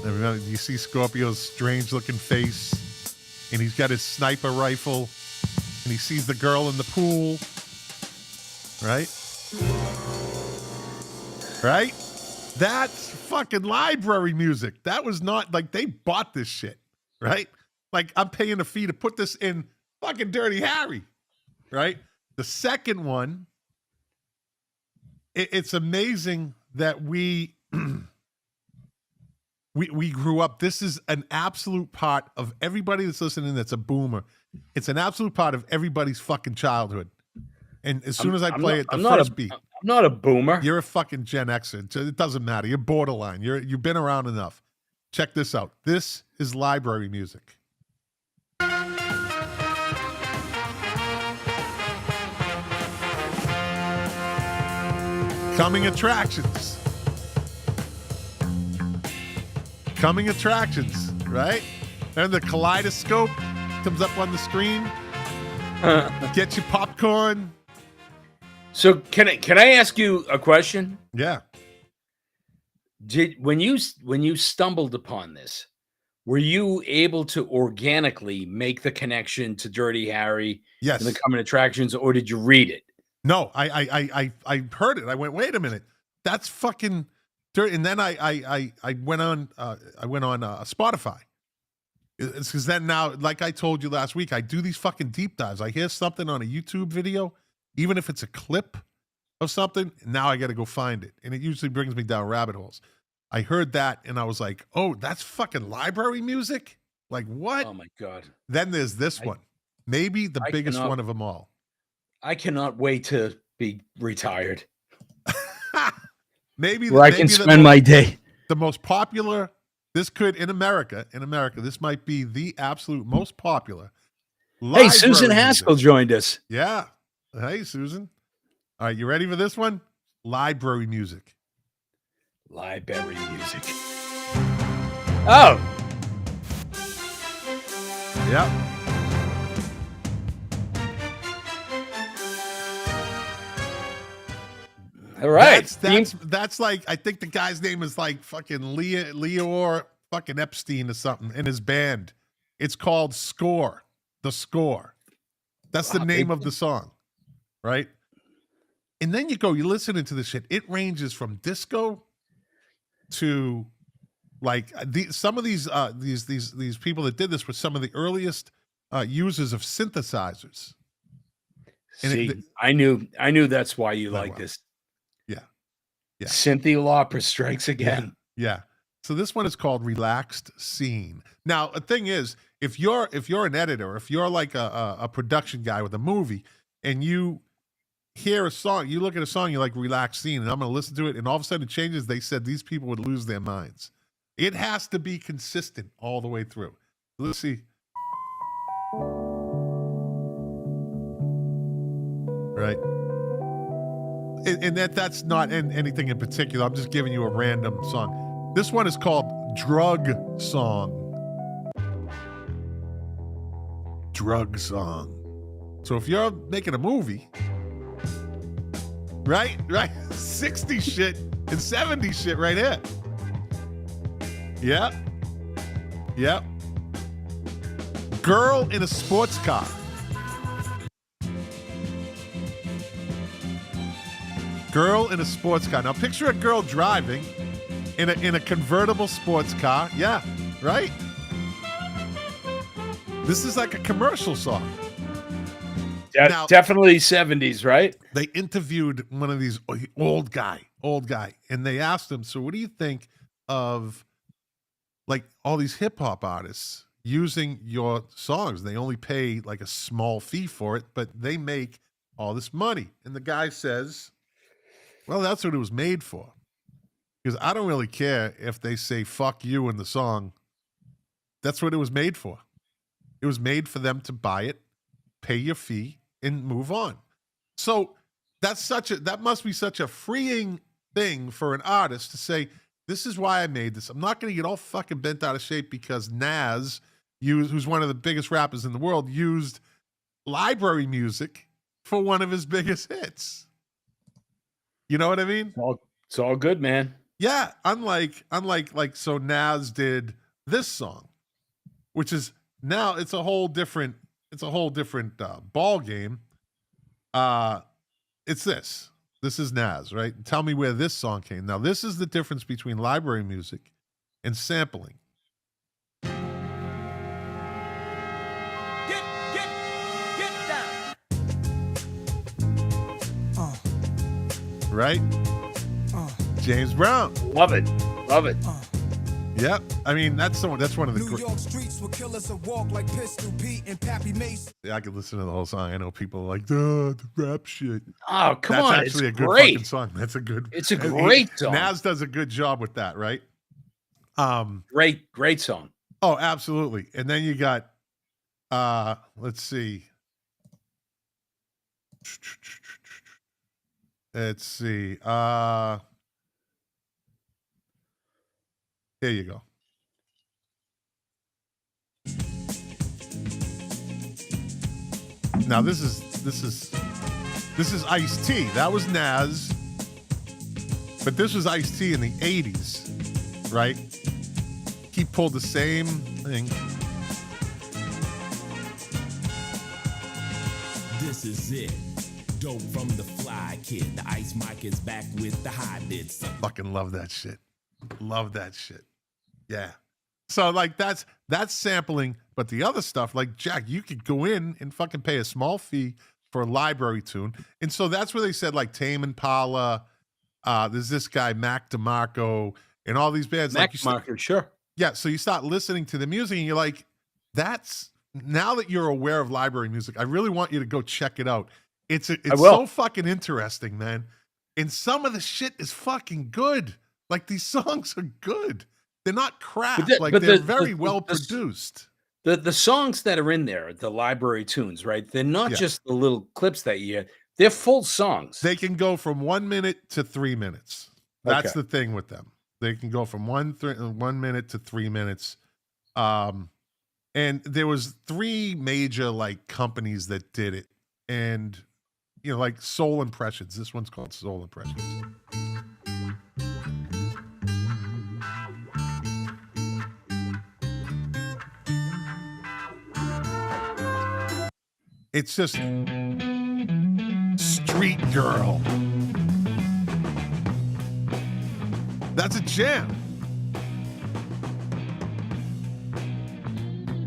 And remember, you see Scorpio's strange-looking face, and he's got his sniper rifle, and he sees the girl in the pool. Right? Right? That's fucking library music. That was not, like, they bought this shit. Right? Like, I'm paying a fee to put this in fucking Dirty Harry. Right? The second one, it's amazing that we grew up. This is an absolute part of everybody that's listening that's a boomer. It's an absolute part of everybody's fucking childhood. And as soon as I play it, the first beat. I'm not a boomer. You're a fucking Gen Xer. It doesn't matter. You're borderline. You've been around enough. Check this out. This is library music. Coming attractions. Coming attractions, right? And the kaleidoscope comes up on the screen. Get your popcorn. So can I ask you a question? Yeah. When you stumbled upon this, were you able to organically make the connection to Dirty Harry Yes. and the coming attractions, or did you read it? No, I heard it. I went, wait a minute, that's fucking dirty. And then I went on Spotify. It's because then now, like I told you last week, I do these fucking deep dives. I hear something on a YouTube video, even if it's a clip of something. Now I got to go find it, and it usually brings me down rabbit holes. I heard that, and I was like, oh, that's fucking library music. Like what? Oh my god! Then there's this one, maybe the biggest one of them all. I cannot wait to be retired. Maybe where I can spend my day. The most popular. This could in America. This might be the absolute most popular. Hey, Susan Haskell joined us. Yeah. Hey, Susan. All right, you ready for this one? Library music. Library music. Oh. Yep. All right. That's like, I think the guy's name is like fucking Leor fucking Epstein or something in his band. It's called Score. The Score. That's the name of the song. Right? And then you're listening to this shit. It ranges from disco to like some of these people that did this were some of the earliest users of synthesizers. And see, I knew that's why you like this. Yeah. Cynthia Lauper strikes again. Yeah. So this one is called Relaxed Scene. Now, the thing is, if you're an editor, if you're like a production guy with a movie, and you hear a song, you look at a song, you're like, Relaxed Scene, and I'm going to listen to it, and all of a sudden it changes, they said these people would lose their minds. It has to be consistent all the way through. Let's see. Right. And that's not anything in particular. I'm just giving you a random song. This one is called Drug Song. Drug Song. So if you're making a movie, right? 60s shit and 70s shit right here. Yep. Girl in a sports car. Girl in a sports car. Now picture a girl driving in a convertible sports car. Yeah, right? This is like a commercial song. Now, definitely 70s, right? They interviewed one of these old guy, and they asked him, so what do you think of like all these hip hop artists using your songs? They only pay like a small fee for it, but they make all this money. And the guy says, well, that's what it was made for. Because I don't really care if they say fuck you in the song. That's what it was made for. It was made for them to buy it, pay your fee, and move on. So that must be such a freeing thing for an artist to say, this is why I made this. I'm not going to get all fucking bent out of shape because Nas, who's one of the biggest rappers in the world, used library music for one of his biggest hits. You know what I mean? It's all good, man. Yeah, unlike so Nas did this song, which is now it's a whole different ball game. It's this. This is Nas, right? Tell me where this song came. Now, this is the difference between library music and sampling. Get down. Right? James Brown. Love it. Yep. I mean, that's one of the New York streets will kill us a walk like Pistol Pete and Pappy Mason. Yeah, I could listen to the whole song. I know people are like, the rap shit. Oh, come That's on. actually It's a good great. fucking song. That's a good. It's a great song. Nas does a good job with that, right? Great song. Oh, absolutely. And then you got, let's see. Here you go. Now this is Ice-T. That was Nas, but this was Ice-T in the 80s, right? He pulled the same thing. This is it. Dope from the Fly Kid. The Ice Mike is back with the high bits. Fucking love that shit. Love that shit. Yeah. So like that's sampling, but the other stuff, like Jack, you could go in and fucking pay a small fee for a library tune. And so that's where they said like Tame Impala, there's this guy, Mac DeMarco, and all these bands. Mac like DeMarco, sure. Yeah, so you start listening to the music and you're like, now that you're aware of library music, I really want you to go check it out. It's so fucking interesting, man. And some of the shit is fucking good. Like these songs are good. They're not crap. They're very well produced. The songs that are in there, the library tunes, right? They're not just the little clips that you hear. They're full songs. They can go from 1 minute to 3 minutes. That's the thing with them. They can go from 1 minute to 3 minutes. And there was 3 major like companies that did it. And like Soul Impressions. This one's called Soul Impressions. It's just Street Girl. That's a jam.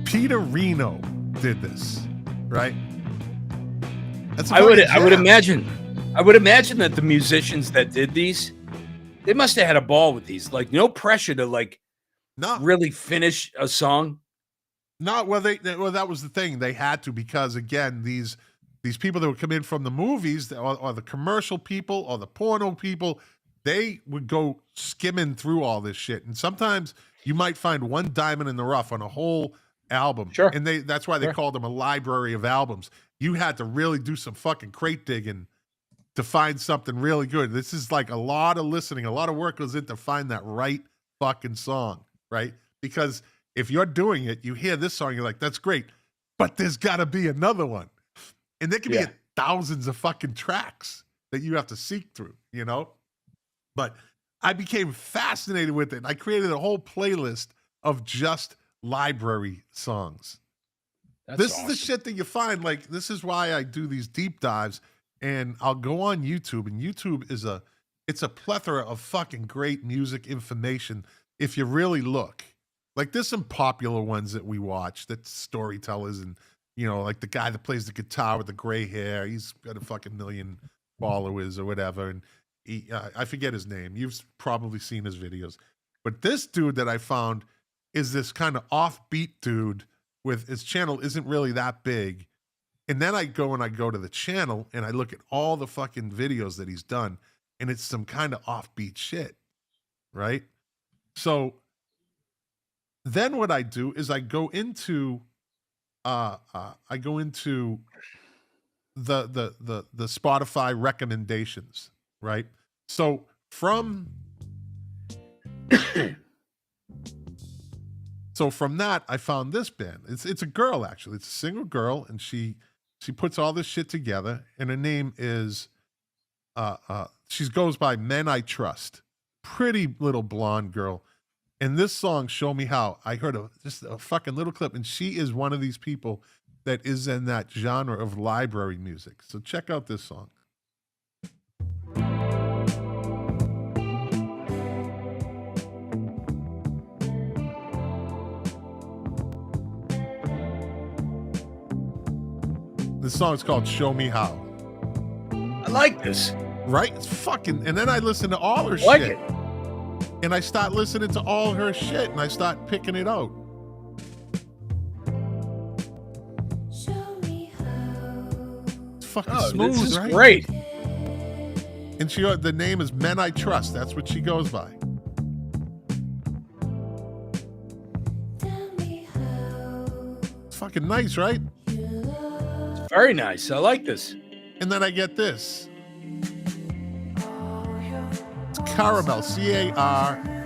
Peter Reno did this, right? That's a I would jam. imagine that the musicians that did these, they must have had a ball with these. Like no pressure to really finish a song. No, well, that was the thing. They had to because again, these people that would come in from the movies or the commercial people or the porno people, they would go skimming through all this shit. And sometimes you might find one diamond in the rough on a whole album. Sure. And that's why they called them a library of albums. You had to really do some fucking crate digging to find something really good. This is like a lot of listening, a lot of work goes in to find that right fucking song, right? Because if you're doing it, you hear this song, you're like, that's great, but there's got to be another one. And there can be thousands of fucking tracks that you have to seek through, But I became fascinated with it. I created a whole playlist of just library songs. This is the shit that you find. Like, this is why I do these deep dives, and I'll go on YouTube, and YouTube is it's a plethora of fucking great music information if you really look. Like there's some popular ones that we watch that's storytellers and, like the guy that plays the guitar with the gray hair, he's got a fucking million followers or whatever. And I forget his name. You've probably seen his videos. But this dude that I found is this kind of offbeat dude with his channel isn't really that big. And then I go to the channel and I look at all the fucking videos that he's done and it's some kind of offbeat shit. Right? So then what I do is I go into the Spotify recommendations, right? So from So from that, I found this band. It's a girl, actually. It's a single girl, and she puts all this shit together, and her name is she goes by Men I Trust. Pretty little blonde girl. And this song, Show Me How, I heard just a fucking little clip, and she is one of these people that is in that genre of library music. So check out this song. This song is called Show Me How. I like this. Right? It's fucking... And then I listen to all her like shit. It. And I start listening to all her shit, and I start picking it out. Show me how. It's fucking smooth, this is right? Great. And the name is Men I Trust. That's what she goes by. Tell me how. It's fucking nice, right? It's very nice. I like this. And then I get this. It's Caramel,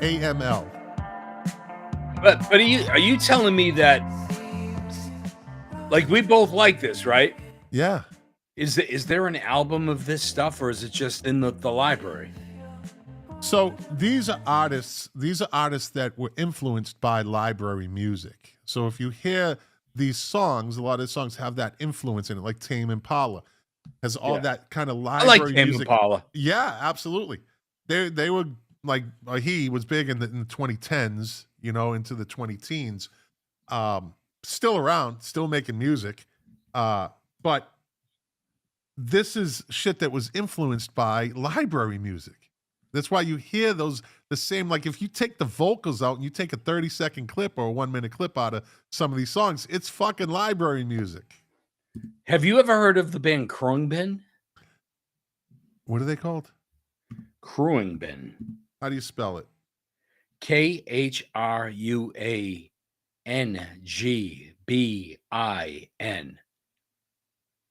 Caramel. But are you telling me that, like, we both like this, right? Yeah. Is there an album of this stuff, or is it just in the library? So these are artists that were influenced by library music. So if you hear these songs, a lot of songs have that influence in it, like Tame Impala has all that kind of library I like Tame music. Impala. Yeah, absolutely. They were like, he was big in the 2010s, into the 20 teens. Still around, still making music. But this is shit that was influenced by library music. That's why you hear the same, like if you take the vocals out and you take a 30-second clip or a 1-minute clip out of some of these songs, it's fucking library music. Have you ever heard of the band Khruangbin? What are they called? Khruangbin. How do you spell it? Khruangbin.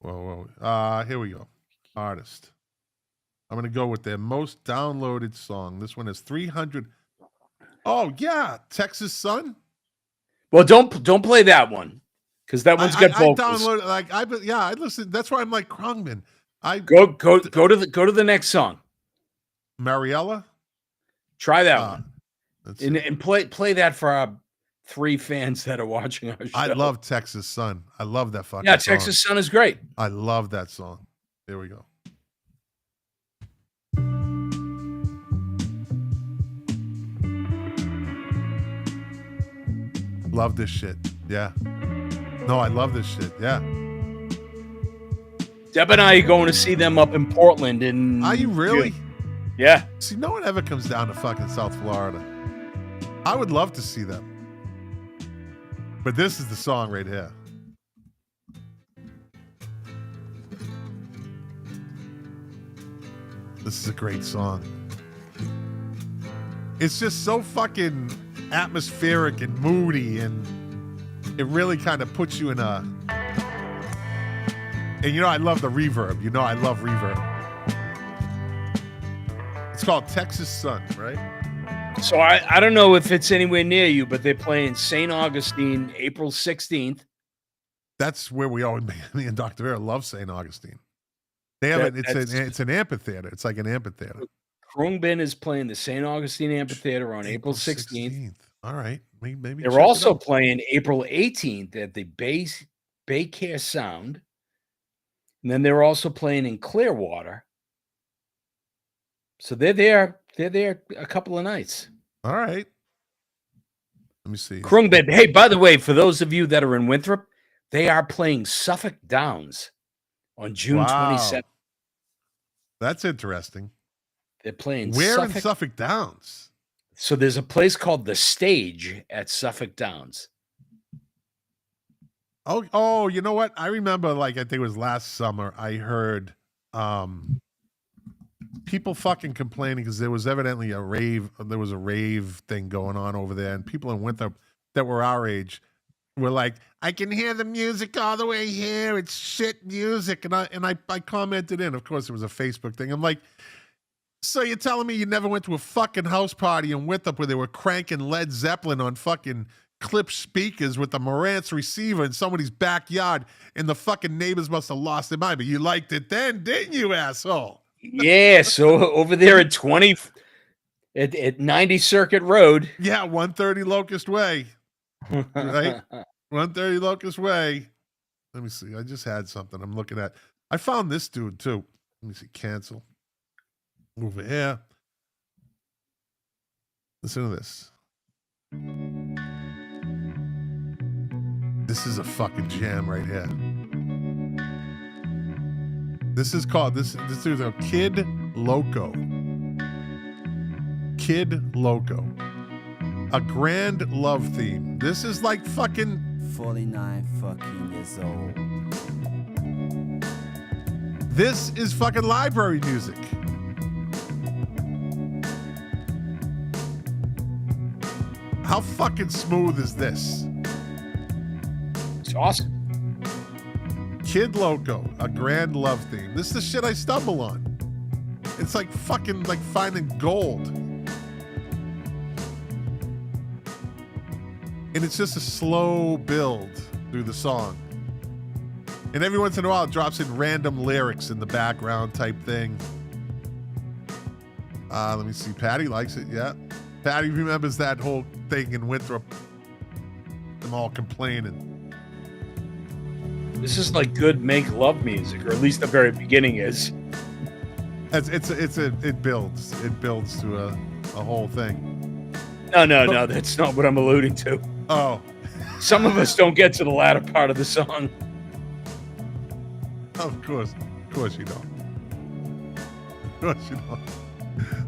Whoa. Here we go. Artist. I'm going to go with their most downloaded song. This one has 300. Oh, yeah. Texas Sun. Well, don't play that one, because that one's got vocals. I downloaded, I listened. That's why I'm like Khruangbin. Go to the next song. Mariella. Try that one. And play that for our 3 fans that are watching our show. I love Texas Sun. I love that fucking song. Texas Sun is great. I love that song. Here we go. Love this shit. Yeah. No, I love this shit. Yeah. Deb and I are going to see them up in Portland. Are you really? Yeah. See, no one ever comes down to fucking South Florida. I would love to see them. But this is the song right here. This is a great song. It's just so fucking atmospheric and moody, and it really kind of puts you in a... And I love the reverb. I love reverb. It's called Texas Sun, right? So I don't know if it's anywhere near you, but they're playing St. Augustine April 16th. That's where we always, me and Dr. Vera love St. Augustine. They have it's an amphitheater. It's like an amphitheater. Khruangbin is playing the St. Augustine Amphitheater on April 16th. All right. Maybe they're also playing April 18th at the Baycare Sound. And then they're also playing in Clearwater. So they're there a couple of nights. All right. Let me see. Khruangbin. Hey, by the way, for those of you that are in Winthrop, they are playing Suffolk Downs on June 27th. That's interesting. They're playing in Suffolk Downs? So there's a place called The Stage at Suffolk Downs. Oh, you know what? I remember, I think it was last summer, I heard people fucking complaining because there was evidently a rave thing going on over there, and people in Winthrop that were our age were like, I can hear the music all the way here. It's shit music. And I commented in, of course, it was a Facebook thing. I'm like, So you're telling me you never went to a fucking house party in Winthrop where they were cranking Led Zeppelin on fucking clip speakers with a Marantz receiver in somebody's backyard, and the fucking neighbors must have lost their mind, but you liked it then, didn't you, asshole? Yeah, so over there at 20 at 90 Circuit Road. Yeah, 130 Locust Way. Right? 130 Locust Way. Let me see. I just had something I'm looking at. I found this dude too. Let me see. Cancel. Over here. Listen to this. This is a fucking jam right here. This is called, this is a Kid Loco. Kid Loco. A grand love theme. This is like fucking 49 fucking years old. This is fucking library music. How fucking smooth is this? It's awesome. Kid Loco, a grand love theme. This is the shit I stumble on. It's like fucking like finding gold. And it's just a slow build through the song. And every once in a while it drops in random lyrics in the background type thing. Let me see. Patty likes it, yeah. Patty remembers that whole thing in Winthrop. Them all complaining. This is like good make love music, or at least the very beginning is. It builds. It builds to a whole thing. No, that's not what I'm alluding to. Oh. Some of us don't get to the latter part of the song. Of course you don't. Of course you don't.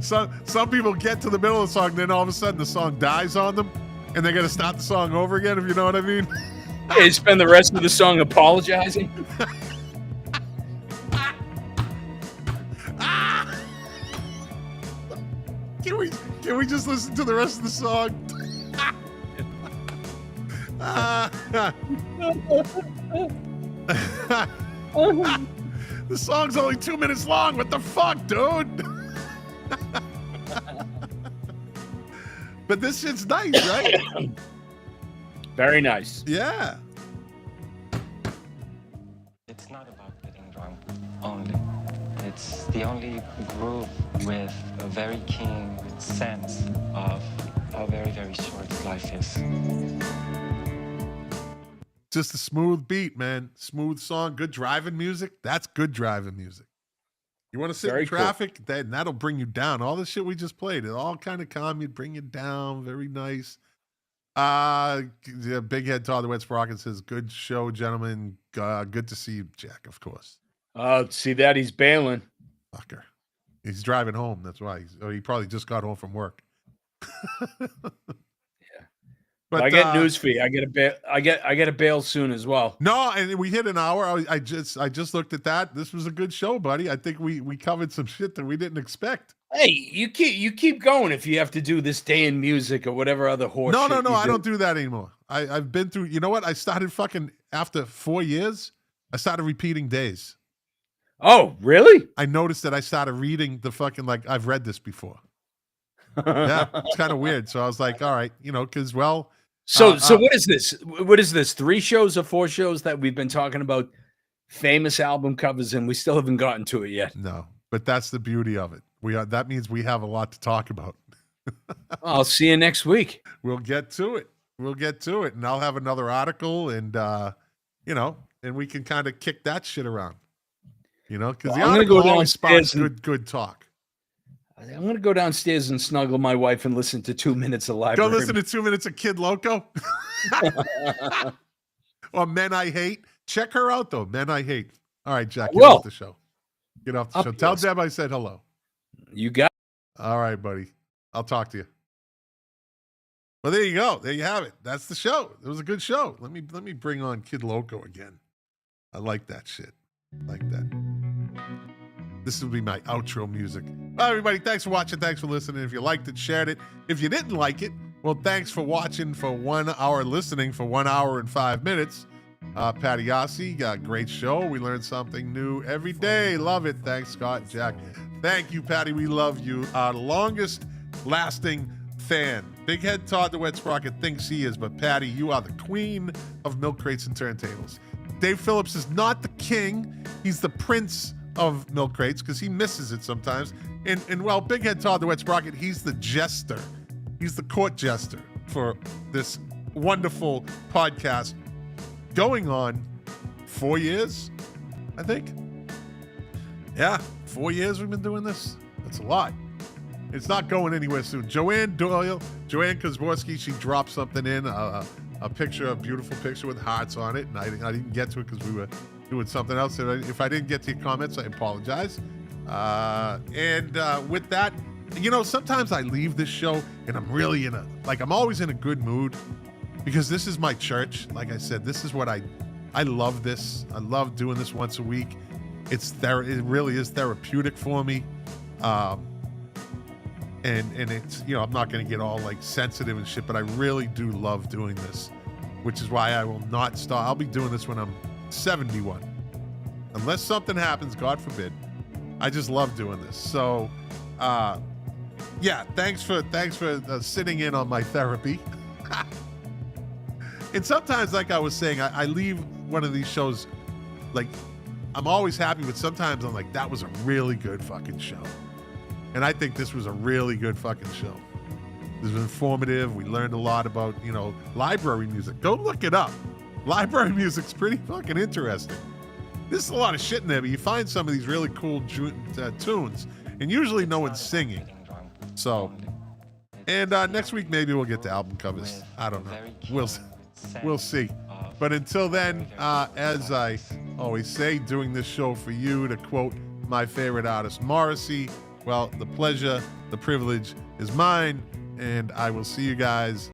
Some people get to the middle of the song, then all of a sudden the song dies on them, and they got to start the song over again, if you know what I mean. They spend the rest of the song apologizing. Can we just listen to the rest of the song? The song's only 2 minutes long. What the fuck, dude? But this shit's nice, right? Very nice. Yeah. It's not about getting drunk only. It's the only groove with a very keen sense of how very, very short life is. Just a smooth beat, man. Smooth song. Good driving music. That's good driving music. You want to sit Very in traffic? Cool. That'll bring you down. All the shit we just played, it all kind of calm you, bring you down. Very nice. Big Head Todd the Wet Sprocket says, good show, gentlemen. Good to see you, Jack, of course. See that? He's bailing. Fucker. He's driving home. That's why. He probably just got home from work. But I get news for you. I get a bail soon as well. No, and we hit an hour. I just looked at that. This was a good show, buddy. I think we covered some shit that we didn't expect. Hey, you keep going if you have to do this day in music or whatever other horse. No, I don't do that anymore. I've been through. You know what? I started fucking after 4 years. I started repeating days. Oh, really? I noticed that I started reading the fucking like I've read this before. Yeah, it's kind of weird. So I was like, all right, because well. So what is this? What is this? 3 shows or 4 shows that we've been talking about famous album covers, and we still haven't gotten to it yet. No, but that's the beauty of it. That means we have a lot to talk about. I'll see you next week. We'll get to it. And I'll have another article, and and we can kind of kick that shit around. Because the article always sparks good talk. I'm going to go downstairs and snuggle my wife and listen to 2 minutes of library. Go listen to 2 minutes of Kid Loco. Or Men I Hate. Check her out, though. Men I Hate. All right, Jack, get off the show. Get off the show. Tell Deb I said hello. You got it. All right, buddy. I'll talk to you. Well, there you go. There you have it. That's the show. It was a good show. Let me bring on Kid Loco again. I like that shit. Like that. This will be my outro music. Well, everybody, thanks for watching. Thanks for listening. If you liked it, shared it. If you didn't like it, well, thanks for watching for 1 hour, listening for 1 hour and 5 minutes. Patty Yossi, great show. We learn something new every day. Love it. Thanks, Scott and Jack. Thank you, Patty. We love you. Our longest lasting fan. Big Head Todd the Wet Sprocket thinks he is, but Patty, you are the queen of milk crates and turntables. Dave Phillips is not the king. He's the prince of milk crates because he misses it sometimes. And well, Big Head Todd the Wet Sprocket, he's the jester. He's the court jester for this wonderful podcast going on 4 years, I think. Yeah, 4 years we've been doing this. That's a lot. It's not going anywhere soon. Joanne Doyle, Joanne Kozborski, she dropped something in, a picture, a beautiful picture with hearts on it, and I didn't get to it because we were doing something else. If I didn't get to your comments, I apologize. With that, you know, sometimes I leave this show and I'm really I'm always in a good mood because this is my church. Like I said, this is what I love this. I love doing this once a week. It really is therapeutic for me. And it's, you know, I'm not going to get all like sensitive and shit, but I really do love doing this, which is why I will not stop. I'll be doing this when I'm 71. Unless something happens, God forbid. I just love doing this. So, yeah, thanks for sitting in on my therapy. And sometimes, like I was saying, I leave one of these shows, like, I'm always happy, but sometimes I'm like, that was a really good fucking show. And I think this was a really good fucking show. This was informative. We learned a lot about, you know, library music. Go look it up. Library music's pretty fucking interesting. There's a lot of shit in there, but you find some of these really cool tunes, and usually no one's singing. So, and next week maybe we'll get to album covers. I don't know. We'll see. But until then, as I always say, doing this show for you, to quote my favorite artist, Morrissey, well, the pleasure, the privilege is mine, and I will see you guys